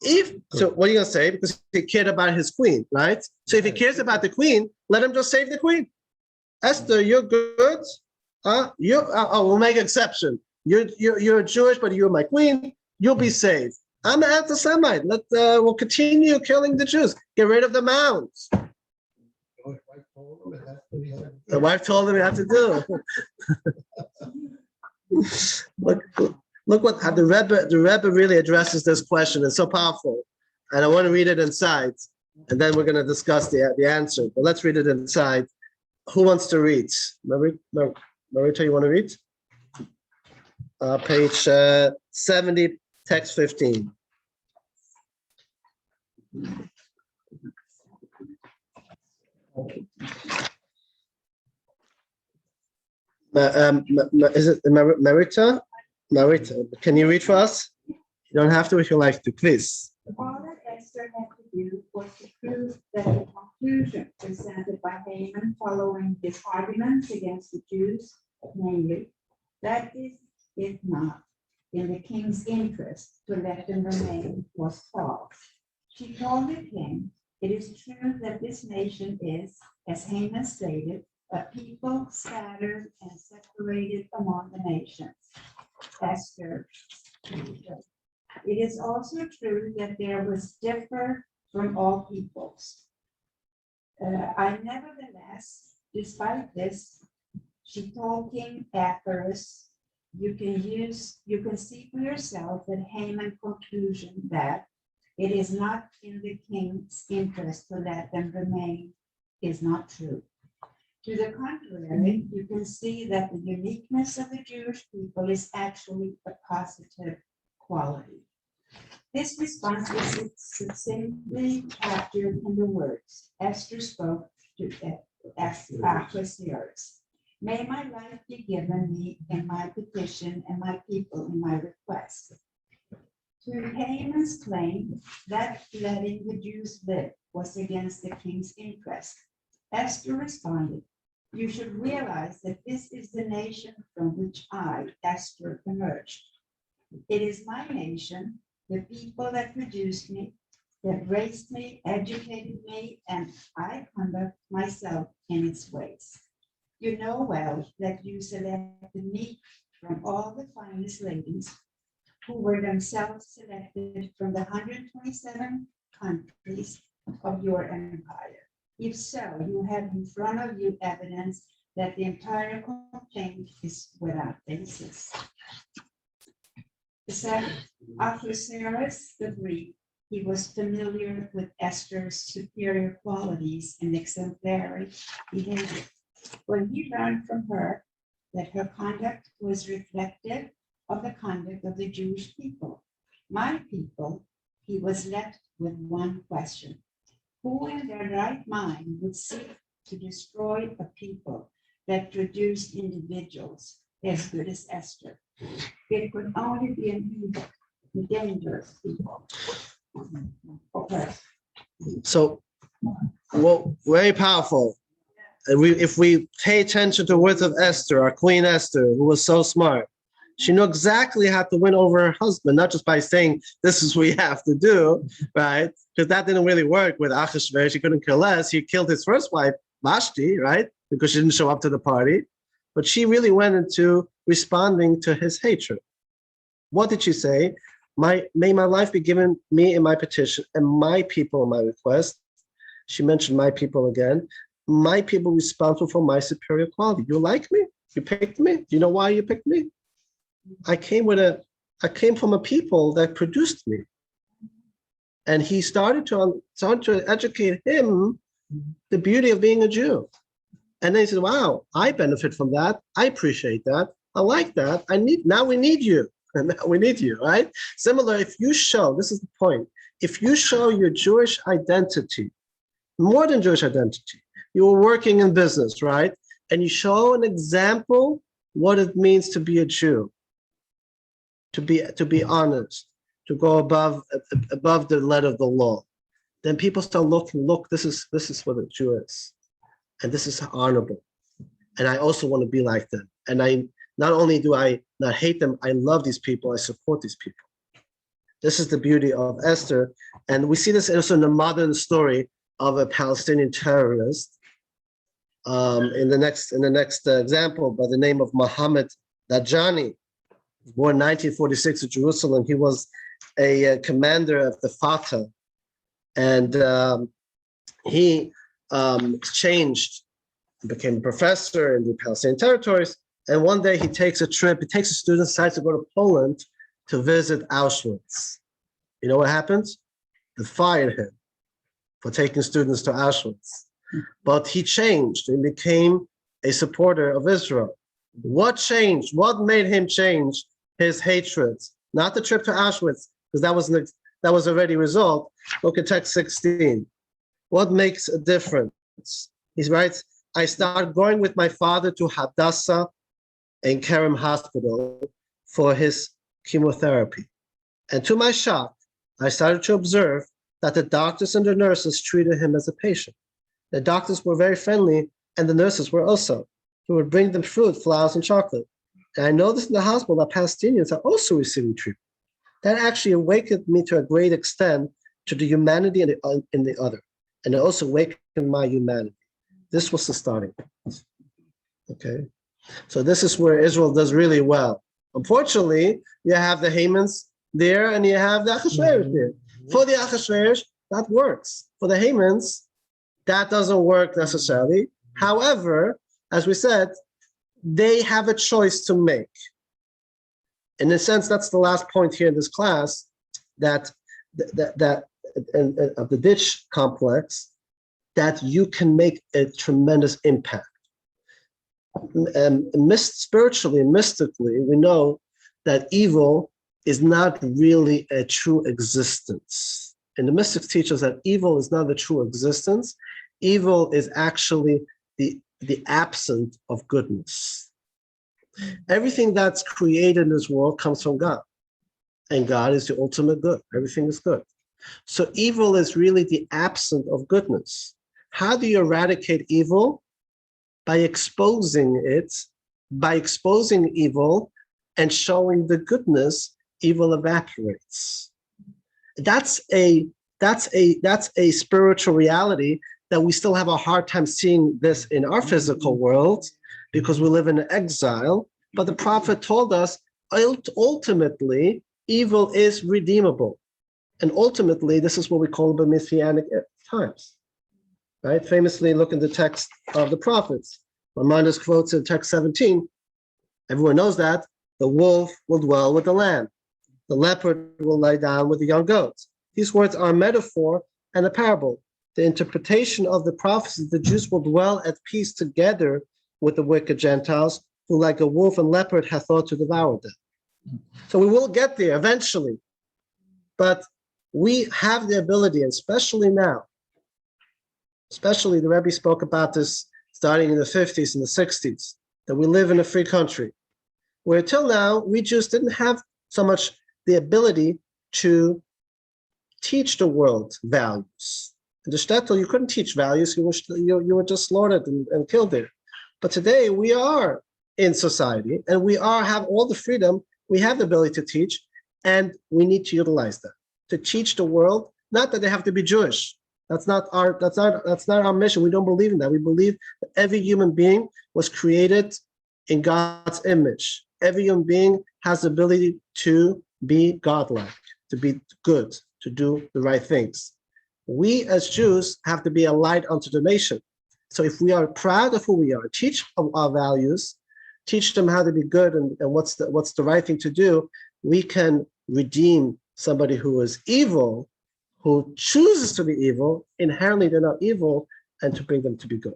So what are you gonna say? Because he cared about his queen, right? So if he cares about the queen, let him just save the queen. Esther, you're good. We'll make an exception. You're Jewish, but you're my queen. You'll be saved. I'm an anti-Semite. We'll continue killing the Jews. Get rid of the mounds. The wife told him he had to do. Look what the Rebbe really addresses this question. It's so powerful, and I want to read it inside, and then we're going to discuss the answer. But let's read it inside. Who wants to read? Marita, you want to read? Page 70, text 15. Is it Marita? Marita, can you read for us? You don't have to if you like to, please. All that Esther had to do was to prove that the conclusion presented by Haman following his arguments against the Jews, namely, that is, if not in the king's interest to let them remain, was false. She told the king, it is true that this nation is, as Haman stated, a people scattered and separated among the nations. Esther. It is also true that there was differ from all peoples. I nevertheless, despite this, she told King Ahasuerus, you can see for yourself that Haman's conclusion that it is not in the king's interest to let them remain is not true. To the contrary, you can see that the uniqueness of the Jewish people is actually a positive quality. This response is succinctly captured in the words Esther spoke to Ahasuerus. May my life be given me in my petition and my people in my request. To Haman's claim that letting the Jews live was against the king's interest, Esther responded, you should realize that this is the nation from which I, Esther, emerged. It is my nation, the people that produced me, that raised me, educated me, and I conduct myself in its ways. You know well that you selected me from all the finest ladies who were themselves selected from the 127 countries of your empire. If so, you have in front of you evidence that the entire complaint is without basis. Ahasuerus agreed. He was familiar with Esther's superior qualities and exemplary behavior. When he learned from her that her conduct was reflective of the conduct of the Jewish people, my people, he was left with one question. Who in their right mind would seek to destroy a people that produced individuals as good as Esther? It could only be an evil, dangerous people. Okay. So, well, very powerful. And if we pay attention to the words of Esther, our Queen Esther, who was so smart, she knew exactly how to win over her husband, not just by saying, this is what you have to do, right? Because that didn't really work with Ahasuerus. He couldn't care less. He killed his first wife, Vashti, right? Because she didn't show up to the party. But she really went into responding to his hatred. What did she say? May my life be given me in my petition and my people in my request. She mentioned my people again. My people responsible for my superior quality. You like me? You picked me? Do you know why you picked me? I came from a people that produced me. And he started to educate him the beauty of being a Jew. And then he said, wow, I benefit from that. I appreciate that. I like that. Now we need you. And now we need you, right? Similar, if you show, this is the point, if you show your Jewish identity, more than Jewish identity, you were working in business, right? And you show an example what it means to be a Jew, to be honest, to go above the letter of the law. then people start looking, look, this is what a Jew is. And this is honorable. And I also want to be like them. And I not only do I not hate them, I love these people, I support these people. This is the beauty of Esther. And we see this also in the modern story of a Palestinian terrorist. In the next example, by the name of Mohammed Dajani, born 1946 in Jerusalem. He was a commander of the Fatah, and he changed, became a professor in the Palestinian territories. And one day he takes a student, decides to go to Poland to visit Auschwitz. You know what happens? They fired him for taking students to Auschwitz. But he changed and became a supporter of Israel. What changed? What made him change his hatred? Not the trip to Auschwitz, because that was already resolved. Look at text 16. What makes a difference? He writes, I started going with my father to Hadassah and Kerem Hospital for his chemotherapy. And to my shock, I started to observe that the doctors and the nurses treated him as a patient. The doctors were very friendly, and the nurses were also. He would bring them fruit, flowers, and chocolate. And I noticed in the hospital that Palestinians are also receiving treatment. That actually awakened me to a great extent to the humanity in the other. And it also awakened my humanity. This was the starting point. Okay? So this is where Israel does really well. Unfortunately, you have the Hamans there and you have the Achashverosh there. For the Achashverosh, that works. For the Hamans, that doesn't work necessarily. However, as we said, they have a choice to make. In a sense, that's the last point here in this class, that of the ditch complex, that you can make a tremendous impact. Spiritually and mystically, we know that evil is not really a true existence. And the mystics teach us that evil is not a true existence. Evil is actually the absence of goodness. Everything that's created in this world comes from God. And God is the ultimate good. Everything is good. So evil is really the absence of goodness. How do you eradicate evil? By exposing it, by exposing evil and showing the goodness, evil evaporates. That's a spiritual reality that we still have a hard time seeing this in our physical world because we live in exile. But the prophet told us ultimately evil is redeemable. And ultimately, this is what we call the messianic times. Right? Famously, look in the text of the prophets. Maimonides quotes in text 17. Everyone knows that the wolf will dwell with the lamb. The leopard will lie down with the young goats. These words are a metaphor and a parable. The interpretation of the prophecy, the Jews will dwell at peace together with the wicked Gentiles, who like a wolf and leopard have thought to devour them. So we will get there eventually. But we have the ability, and especially now, especially the Rebbe spoke about this starting in the 50s and the 60s, that we live in a free country, where till now, we just didn't have so much the ability to teach the world values. In the shtetl, you couldn't teach values, you were just slaughtered and killed there. But today, we are in society, and we have all the freedom, we have the ability to teach, and we need to utilize that, to teach the world, not that they have to be Jewish. That's not our mission. We don't believe in that. We believe that every human being was created in God's image. Every human being has the ability to be godlike, to be good, to do the right things. We as Jews have to be a light unto the nation. So if we are proud of who we are, teach our values, teach them how to be good and what's the right thing to do, we can redeem somebody who is evil, who chooses to be evil. Inherently they're not evil, and to bring them to be good.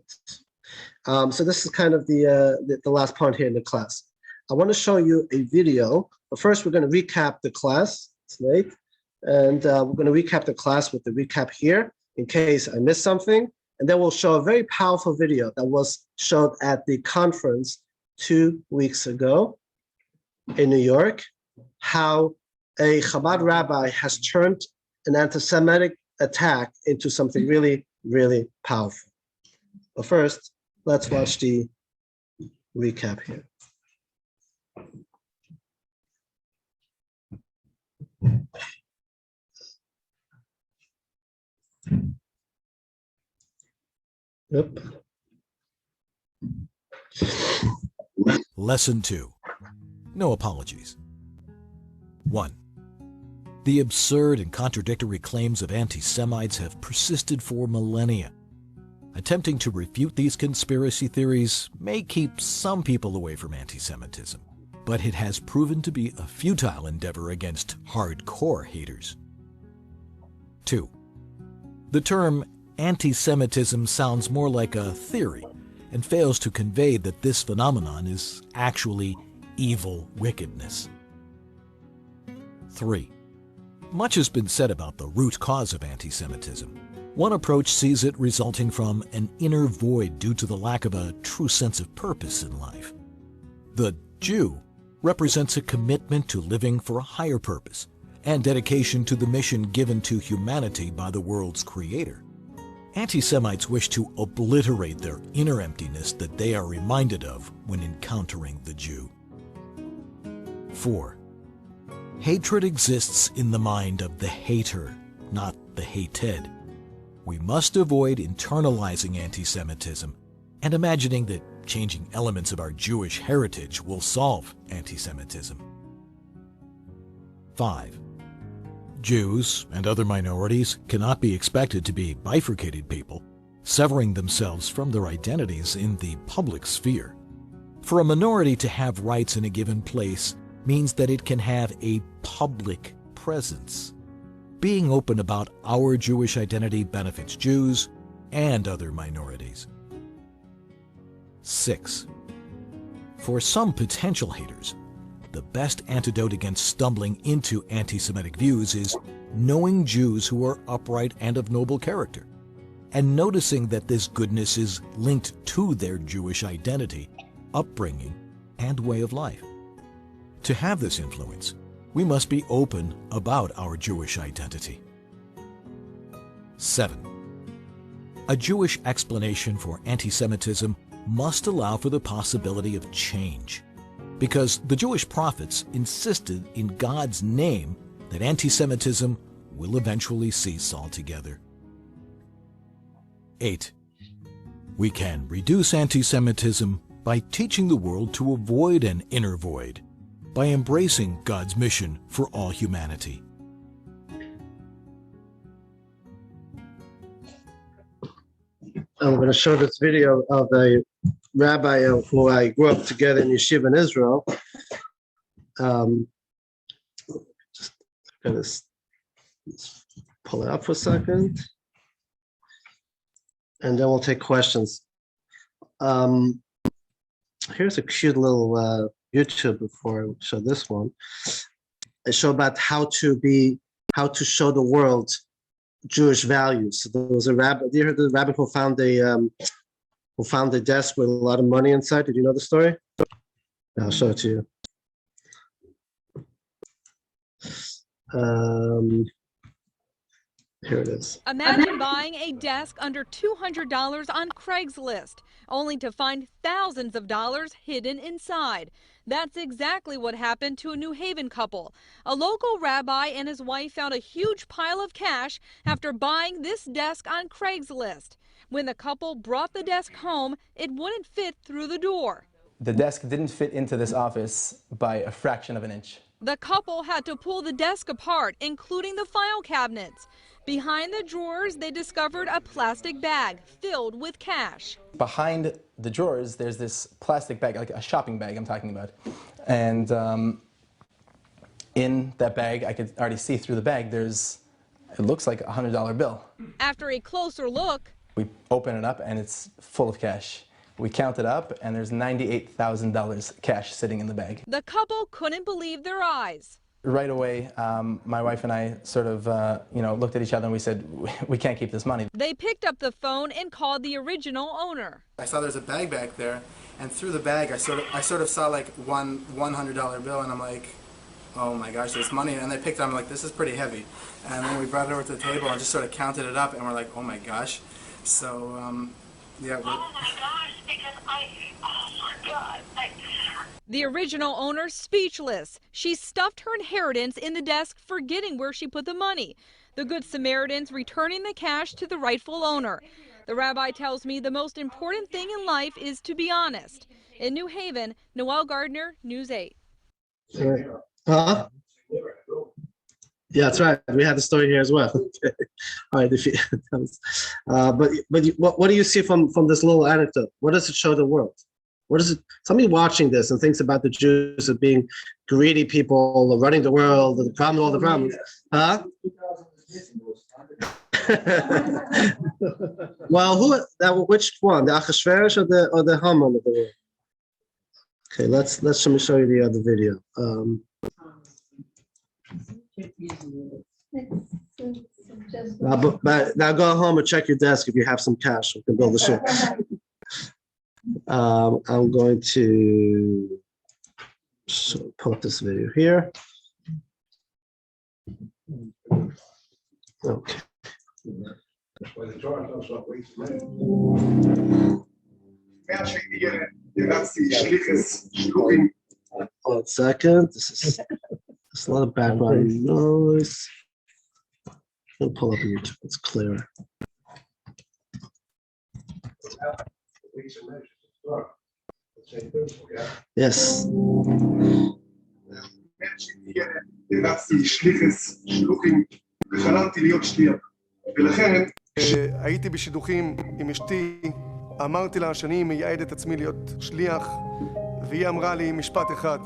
So this is kind of the last point here in the class. I want to show you a video, but first we're going to recap the class. It's late, and we're going to recap the class with the recap here in case I missed something, and then we'll show a very powerful video that was showed at the conference 2 weeks ago in New York, how a Chabad rabbi has turned an anti-Semitic attack into something really, really powerful. But first, let's watch the recap here. Yep. Lesson 2. No apologies. 1. The absurd and contradictory claims of anti-Semites have persisted for millennia. Attempting to refute these conspiracy theories may keep some people away from anti-Semitism, but it has proven to be a futile endeavor against hardcore haters. 2. The term anti-Semitism sounds more like a theory and fails to convey that this phenomenon is actually evil wickedness. 3. Much has been said about the root cause of anti-Semitism. One approach sees it resulting from an inner void due to the lack of a true sense of purpose in life. The Jew represents a commitment to living for a higher purpose and dedication to the mission given to humanity by the world's creator. Anti-Semites wish to obliterate their inner emptiness that they are reminded of when encountering the Jew. 4. Hatred exists in the mind of the hater, not the hated. We must avoid internalizing anti-Semitism and imagining that changing elements of our Jewish heritage will solve anti-Semitism. 5. Jews and other minorities cannot be expected to be bifurcated people, severing themselves from their identities in the public sphere. For a minority to have rights in a given place means that it can have a public presence. Being open about our Jewish identity benefits Jews and other minorities. 6. For some potential haters, the best antidote against stumbling into anti-Semitic views is knowing Jews who are upright and of noble character, and noticing that this goodness is linked to their Jewish identity, upbringing, and way of life. To have this influence, we must be open about our Jewish identity. 7. A Jewish explanation for anti-Semitism must allow for the possibility of change, because the Jewish prophets insisted in God's name that anti-Semitism will eventually cease altogether. 8. We can reduce anti-Semitism by teaching the world to avoid an inner void, by embracing God's mission for all humanity. I'm going to show this video of a rabbi who I grew up together in yeshiva in Israel. Just going to pull it up for a second, and then we'll take questions. Here's a cute little YouTube before I show this one. I show about how to show the world Jewish values. So there was a rabbit. You heard the rabbit who found a desk with a lot of money inside? Did you know the story? I'll show it to you. Here it is. Imagine buying a desk under $200 on Craigslist, only to find thousands of dollars hidden inside. That's exactly what happened to a New Haven couple. A local rabbi and his wife found a huge pile of cash after buying this desk on Craigslist. When the couple brought the desk home, it wouldn't fit through the door. The desk didn't fit into this office by a fraction of an inch. The couple had to pull the desk apart, including the file cabinets. Behind the drawers, they discovered a plastic bag filled with cash. Behind the drawers, there's this plastic bag, like a shopping bag I'm talking about. And in that bag, I could already see through the bag, it looks like a $100 bill. After a closer look, we open it up and it's full of cash. We count it up and there's $98,000 cash sitting in the bag. The couple couldn't believe their eyes. Right away, my wife and I sort of, looked at each other and we said, we can't keep this money. They picked up the phone and called the original owner. I saw there's a bag back there, and through the bag, I sort of saw like one $100 bill, and I'm like, oh my gosh, there's money. And I picked it up, I'm like, this is pretty heavy. And then we brought it over to the table and just sort of counted it up, and we're like, oh my gosh. So, yeah. Oh my gosh, because oh my God. The original owner speechless. She stuffed her inheritance in the desk, forgetting where she put the money. The Good Samaritans returning the cash to the rightful owner. The rabbi tells me the most important thing in life is to be honest. In New Haven, Noelle Gardner, News 8. Huh? Yeah, that's right. We had the story here as well. Okay. All right. What do you see from this little anecdote? What does it show the world? What is it? Somebody watching this and thinks about the Jews as being greedy people running the world, the problem, all the problems. Huh? Well, which one? The Achashverosh or the Haman of the world? Okay, let me show you the other video. Now go home and check your desk if you have some cash. We can build a ship. I'm going to pull up this video here. Okay. 1 second. There's a lot of background noise. I'll pull up YouTube. It's clearer. Yes. הייתי בשידוכים עם אשתי, אמרתי לה שאני מייעד את עצמי להיות שליח, והיא אמרה לי משפט אחד: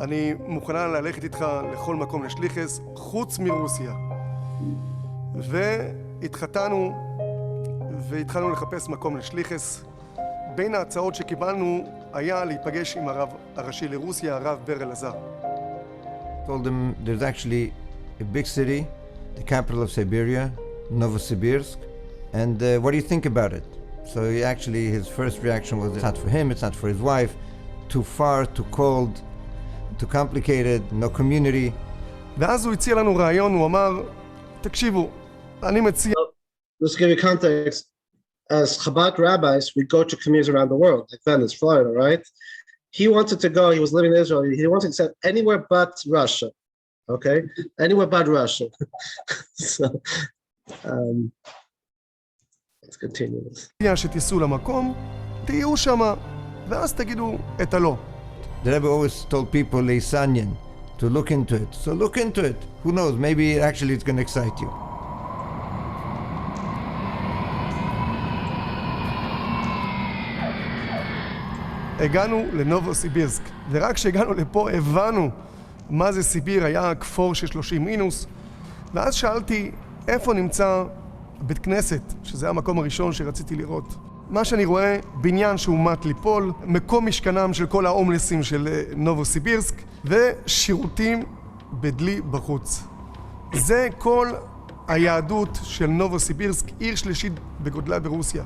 אני מוכנה ללכת איתך לכל מקום לשליחס, חוץ מרוסיה. והתחתנו והתחלנו לחפש מקום לשליחס. בין ההצעות שקיבלנו היה להיפגש עם הרב הראשי לרוסיה, הרב בר אלעזר. Told him there's actually a big city, the capital of Siberia, Novosibirsk, and what do you think about it? So his first reaction was, it's not for him, it's not for his wife, too far, too cold, too complicated, no community. ואז הוא הציע לנו רעיון, הוא אמר, תקשיבו, אני מציע... Let's give you context. As Chabad rabbis, we go to communities around the world, like Venice, Florida, right? He wanted to go, he was living in Israel, he wanted to go anywhere but Russia, okay? Anywhere but Russia. So, let's continue this. שתיסעו למקום, תהיו שמה, ואז תגידו את הלא. The Rebbe always told people, Leisanyan, to look into it. So look into it. Who knows, maybe actually it's going to excite you. הגענו לנובוסיבירסק, ורק כשהגענו לפה הבנו מה זה סיביר, היה כפור של 30 מינוס, ואז שאלתי איפה נמצא בית כנסת, שזה המקום הראשון שרציתי לראות. מה שאני רואה, בניין שהוא מת ליפול, מקום משכנם של כל ההומלסים של נובוסיבירסק, ושירותים בדלי בחוץ. זה כל היהדות של נובוסיבירסק, עיר שלישית בגודלה ברוסיה.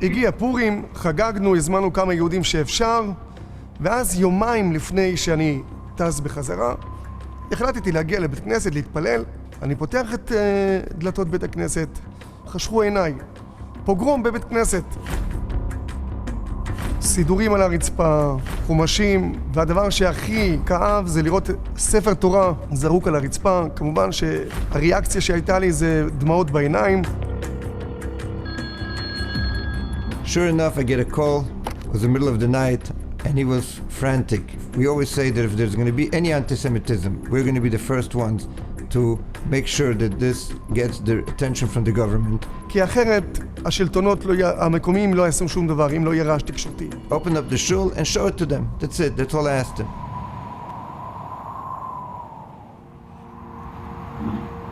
הגיע פורים, חגגנו, הזמנו כמה יהודים שאפשר, ואז יומיים לפני שאני טס בחזרה, החלטתי להגיע לבית כנסת, להתפלל. אני פותח את דלתות בית הכנסת, חשכו עיניי, פוגרום בבית כנסת. סידורים על הרצפה, חומשים, והדבר שהכי כאב זה לראות ספר תורה זרוק על הרצפה. כמובן שהריאקציה שהייתה לי זה דמעות בעיניים. Sure enough, I get a call. It was the middle of the night, and he was frantic. We always say that if there's going to be any antisemitism, we're going to be the first ones to make sure that this gets the attention from the government. כי אחרת השלטונות המקומיים לא יעשו שום דבר אם לא יהיה רעש תקשורתי. Open up the shul and show it to them. That's it. That's all I asked them.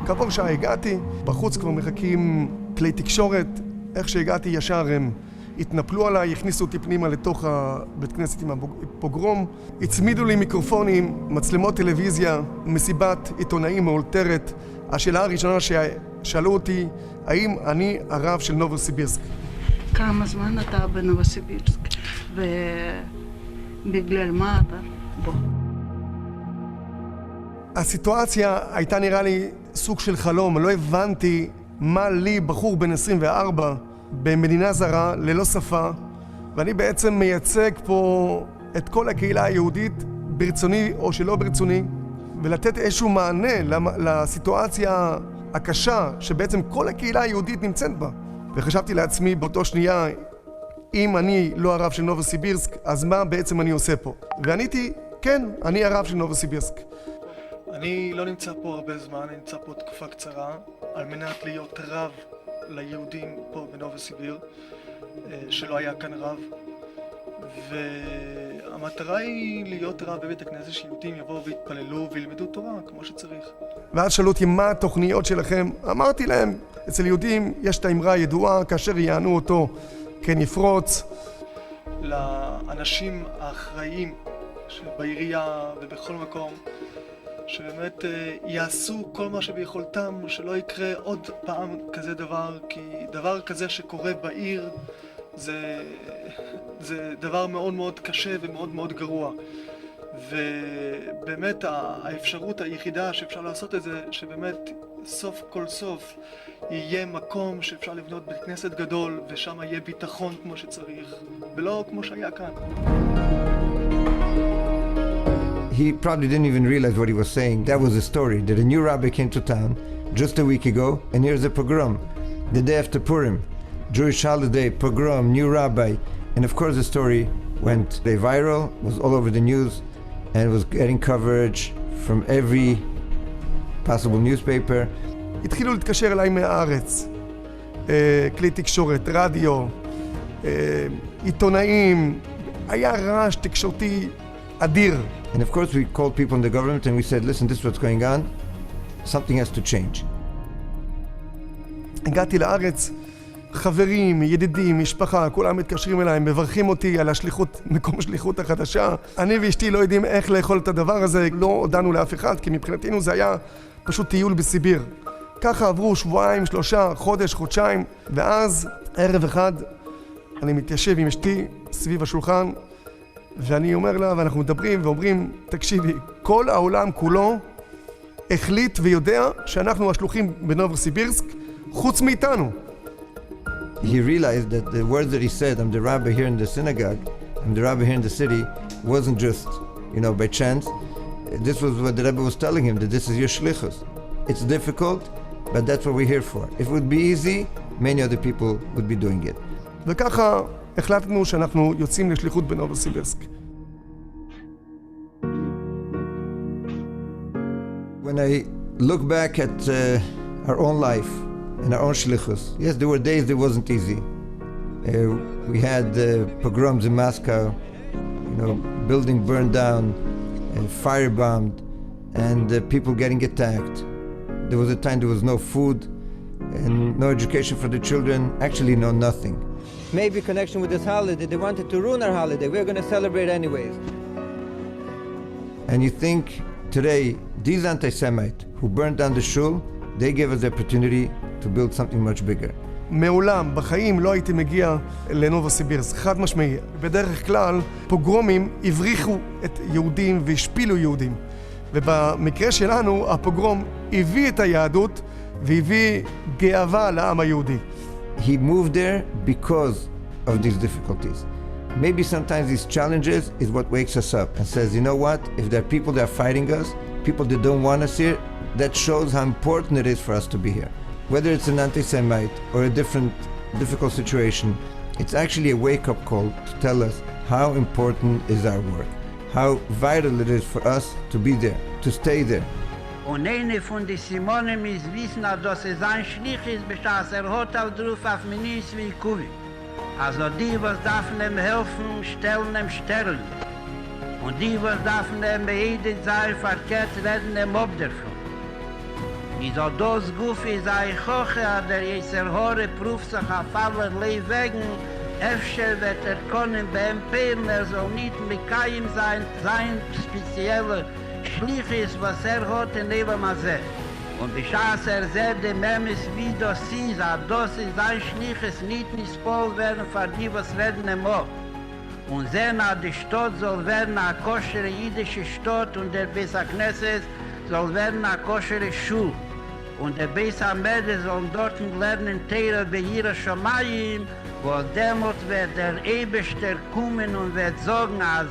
כעבור שעה הגעתי, בחוץ כבר מחכים כלי תקשורת. איך שהגעתי ישר הם התנפלו עליי, הכניסו אותי פנימה לתוך הבית כנסת עם הפוגרום, הצמידו לי מיקרופונים, מצלמות טלוויזיה, מסיבת עיתונאים מאולתרת. השאלה הראשונה ששאלו אותי, האם אני הרב של נובוסיבירסק? כמה זמן אתה בנובוסיבירסק? ובגלל מה אתה בו? הסיטואציה הייתה נראה לי סוג של חלום, לא הבנתי מה לי, בחור בן 24, במדינה זרה, ללא שפה, ואני בעצם מייצג פה את כל הקהילה היהודית, ברצוני או שלא ברצוני, ולתת איזשהו מענה לסיטואציה הקשה שבעצם כל הקהילה היהודית נמצאת בה. וחשבתי לעצמי באותו שנייה, אם אני לא הרב של נובוסיבירסק, אז מה בעצם אני עושה פה? ועניתי, כן, אני הרב של נובוסיבירסק. אני לא נמצא פה הרבה זמן, אני נמצא פה תקופה קצרה, על מנת להיות רב ליהודים פה בנובוסיביר, שלא היה כאן רב. והמטרה היא להיות רב בבית הכנסת, שיהודים יבואו ויתפללו וילמדו תורה כמו שצריך. ואז שאלו אותי מה התוכניות שלכם, אמרתי להם, אצל יהודים יש את האמרה הידועה, כאשר יענו אותו כן יפרוץ. לאנשים האחראים בעירייה ובכל מקום, שבאמת יעשו כל מה שביכולתם, שלא יקרה עוד פעם כזה דבר, כי דבר כזה שקורה בעיר זה דבר מאוד מאוד קשה ומאוד מאוד גרוע. ובאמת האפשרות היחידה שאפשר לעשות את זה, שבאמת סוף כל סוף יהיה מקום שאפשר לבנות בית כנסת גדול, ושם יהיה ביטחון כמו שצריך, ולא כמו שהיה כאן. He probably didn't even realize what he was saying. That was the story, that a new rabbi came to town just a week ago, and here's a pogrom. The day after Purim, Jewish holiday, pogrom, new rabbi. And of course the story went viral, was all over the news, and was getting coverage from every possible newspaper. התחילו להתקשר אליי מהארץ, כלי תקשורת, רדיו, עיתונאים, היה רעש תקשורתי אדיר. And of course we called people in the government and we said, listen, this is what's going on, something has to change. הגעתי לארץ, חברים, ידידים, משפחה, כולם מתקשרים אליי, מברכים אותי על השליחות, מקום שליחות החדשה. אני ואשתי לא יודעים איך לאכול את הדבר הזה, לא הודענו לאף אחד, כי מבחינתנו זה היה פשוט טיול בסיביר. ככה עברו שבועיים, 3, חודש, חודשיים, ואז ערב אחד אני מתיישב עם אשתי סביב השולחן, ואני אומר לה, ואנחנו מדברים ואומרים, תקשיבי, כל העולם כולו החליט ויודע שאנחנו השלוחים בנובוסיבירסק, חוץ מאיתנו. He realized that the words that he said, I'm the rabbi here in the synagogue, I'm the rabbi here in the city, wasn't just, by chance. This was what the rabbi was telling him, that this is your shlichus. It's difficult, but that's what we're here for. If it would be easy, many other people would be doing it. וככה החלטנו שאנחנו יוצאים לשליחות בנובוסיבירסק. When I look back at our own life and our own shlichus, yes, there were days that wasn't easy. We had pogroms in Moscow, building burned down, firebombed, and people getting attacked. There was a time there was no food and no education for the children, actually no nothing. Maybe connection with this holiday, they wanted to ruin our holiday. We're going to celebrate anyways. And you think today, these anti-Semites who burned down the shul, they gave us the opportunity to build something much bigger. מעולם, בחיים לא הייתי מגיע לנובוסיבירסק, חד משמעי. בדרך כלל, פוגרומים הבריחו את יהודים והשפילו יהודים. ובמקרה שלנו, הפוגרום הביא את היהדות והביא גאווה לעם היהודי. He moved there because of these difficulties. Maybe sometimes these challenges is what wakes us up and says, you know what, if there are people that are fighting us, people that don't want us here, that shows how important it is for us to be here. Whether it's an anti-Semite or a different difficult situation, it's actually a wake-up call to tell us how important is our work, how vital it is for us to be there, to stay there. Und eine von den Simonen ist wissen, dass es ein Schlich ist, bis hat auf drauf auf Minis wie Kuvi. Also die, was darf ihm helfen, stellen ihm Stellen. Und die, was darf ihm bei jedem sein verkehrt, reden ihm ab davon. Ist auch das Guff, ist ein Koche, der Jeser Hore prüft sich auf allerlei Wegen, öfter wird können bei ihm peilen, soll nicht mit keinem sein spezieller Schlich ist, was hat in Leben Azeh. Und bischaß sieht dem Memes, wie das ist, aber das ist ein Schlich, es nicht voll werden für die, was reden im Ohr. Und sehen, die Stadt soll werden eine koschere jüdische Stadt und der Besaknesses soll werden a koschere Schul. Und der Beis Hamede sollen dort lernen Teire bei ihrer Schamayim, wo demut wird der Eberster kommen und wird sagen, a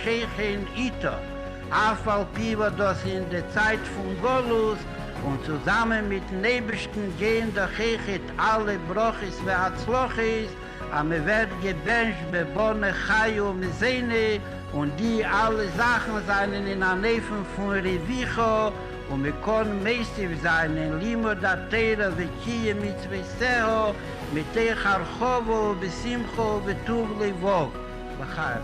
Sheikhin Ito. Afal Piva das in der Zeit von Golus und zusammen mit den Ebersten gehen der Chechet alle Brochis und Atzlochis, aber wird gebencht bei Bonne, Chayu und Sehne und die alle Sachen seien in der Nähe von Revicho und wir können meistens sein in Limo da Teira Vekie mit Veseho mit Teich Archovo, Besimcho, Betuv Levog. Bachar.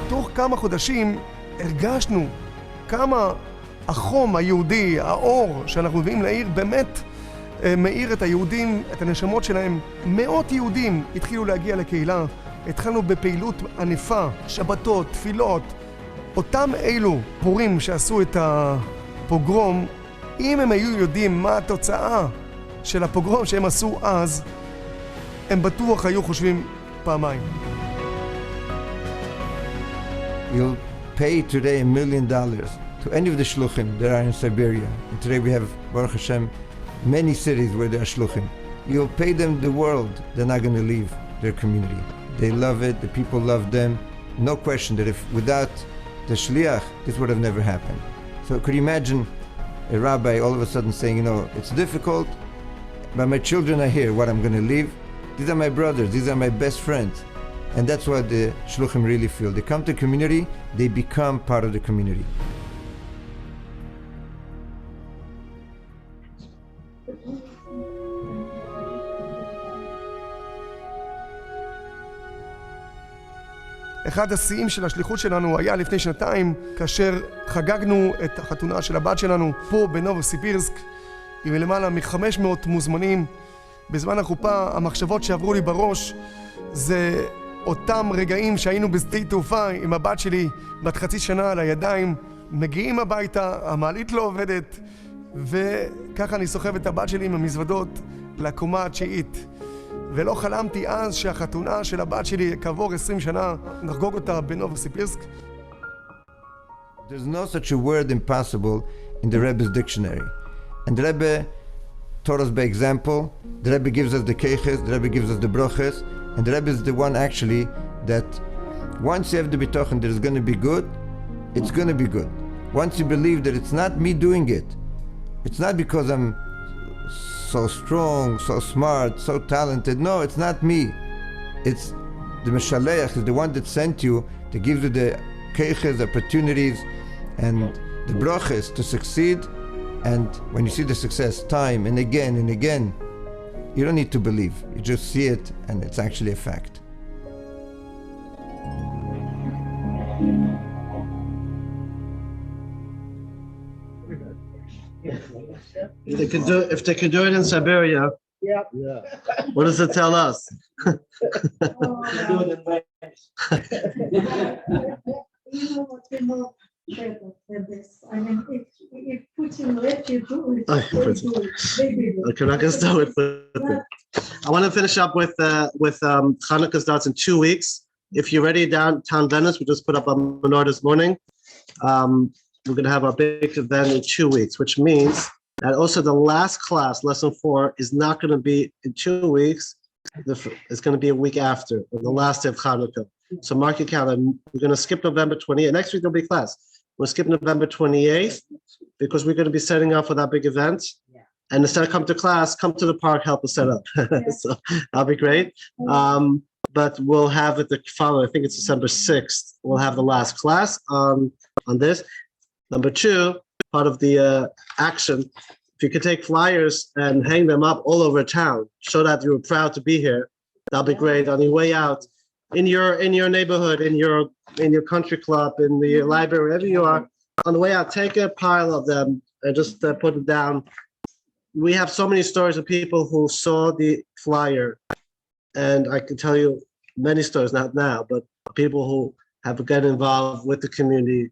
תוך כמה חודשים הרגשנו כמה החום היהודי, האור שאנחנו מביאים לעיר, באמת מאיר את היהודים, את הנשמות שלהם. מאות יהודים התחילו להגיע לקהילה, התחלנו בפעילות ענפה, שבתות, תפילות. אותם אלו פורים שעשו את הפוגרום, אם הם היו יודעים מה התוצאה של הפוגרום שהם עשו אז, הם בטוח היו חושבים פעמיים. You'll pay today $1 million to any of the shluchim that are in Siberia. And today we have, Baruch Hashem, many cities where there are shluchim. You'll pay them the world, they're not going to leave their community. They love it, the people love them. No question that if without the shliach, this would have never happened. So could you imagine a rabbi all of a sudden saying, you know, it's difficult, but my children are here, what I'm going to leave? These are my brothers, these are my best friends. And that's what the shluchim really feel. They come to the community, they become part of the community. אחד השיאים של השליחות שלנו היה לפני שנתיים, כאשר חגגנו את החתונה של הבת שלנו פה בנובוסיבירסק, עם למעלה מ-500 מוזמנים. בזמן החופה, המחשבות שעברו לי בראש זה אותם רגעים שהיינו בשדה תעופה עם הבת שלי בת חצי שנה על הידיים, מגיעים הביתה, המעלית לא עובדת, וככה אני סוחב את הבת שלי עם המזוודות לקומה התשיעית. ולא חלמתי אז שהחתונה של הבת שלי כעבור 20 שנה נחגוג אותה בנובוסיבירסק. There's no such a word impossible in the Rebbe's dictionary. And the Rebbe taught us by example. The Rebbe gives us the keiches, the Rebbe gives us the broches, and the Rebbe is the one actually that once you have the bitochen that it's going to be good, it's going to be good. Once you believe that it's not me doing it, it's not because I'm so strong, so smart, so talented. No, it's not me. It's the Meshaleach, is the one that sent you, that gives you the keiches, opportunities, and the broches to succeed. And when you see the success time and again, you don't need to believe. You just see it, and it's actually a fact. If they can do it in Siberia, Yeah. what does it tell us? You know what the more better than this. I mean, if Putin let you do it, Oh, they do it. They do it. Okay, we're not going to start with it. I want to finish up with Hanukkah starts in 2 weeks. If you're ready downtown Venice, we just put up a menorah this morning. We're going to have our big event in 2 weeks, which means that also the last class, lesson 4, is not going to be in 2 weeks. It's going to be a week after, on the last day of Hanukkah. So mark your calendar. We're going to skip November 28th. Next week there'll be class. We'll skip November 28th because we're going to be setting up for that big event. Yeah. And instead of come to class, come to the park, help us set up. So that'll be great. But we'll have it the following, I think it's December 6th. We'll have the last class on this. Number 2, part of the action, if you could take flyers and hang them up all over town, show that you were proud to be here, that'll be great. On your way out, in your neighborhood, in your country club, in the library, wherever you are, on the way out, take a pile of them and just put it down. We have so many stories of people who saw the flyer, and I can tell you many stories, not now, but people who have gotten involved with the community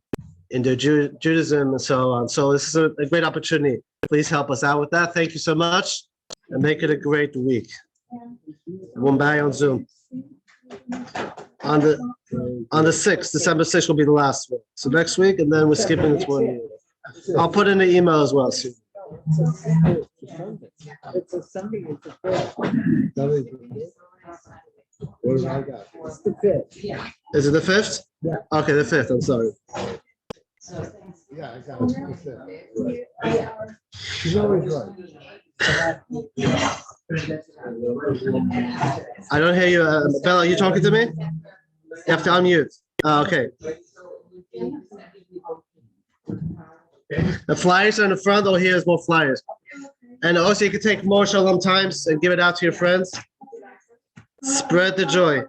in their Judaism and so on. So this is a great opportunity. Please help us out with that. Thank you so much, and make it a great week. Mumbai on Zoom. On the 6th, December 6th will be the last one. So next week, and then we're skipping the 20th. I'll put in the email as well soon. It's a Sunday. It's a What have I got? It's the 5th. Is it the 5th? Yeah. Okay, the 5th, I'm sorry. Yeah, I got it. She's always right. I don't hear you. Bella, are you talking to me? You have to unmute. Okay. The flyers are in the front. Oh, here's more flyers. And also, you can take more Shalom Times and give it out to your friends. Spread the joy.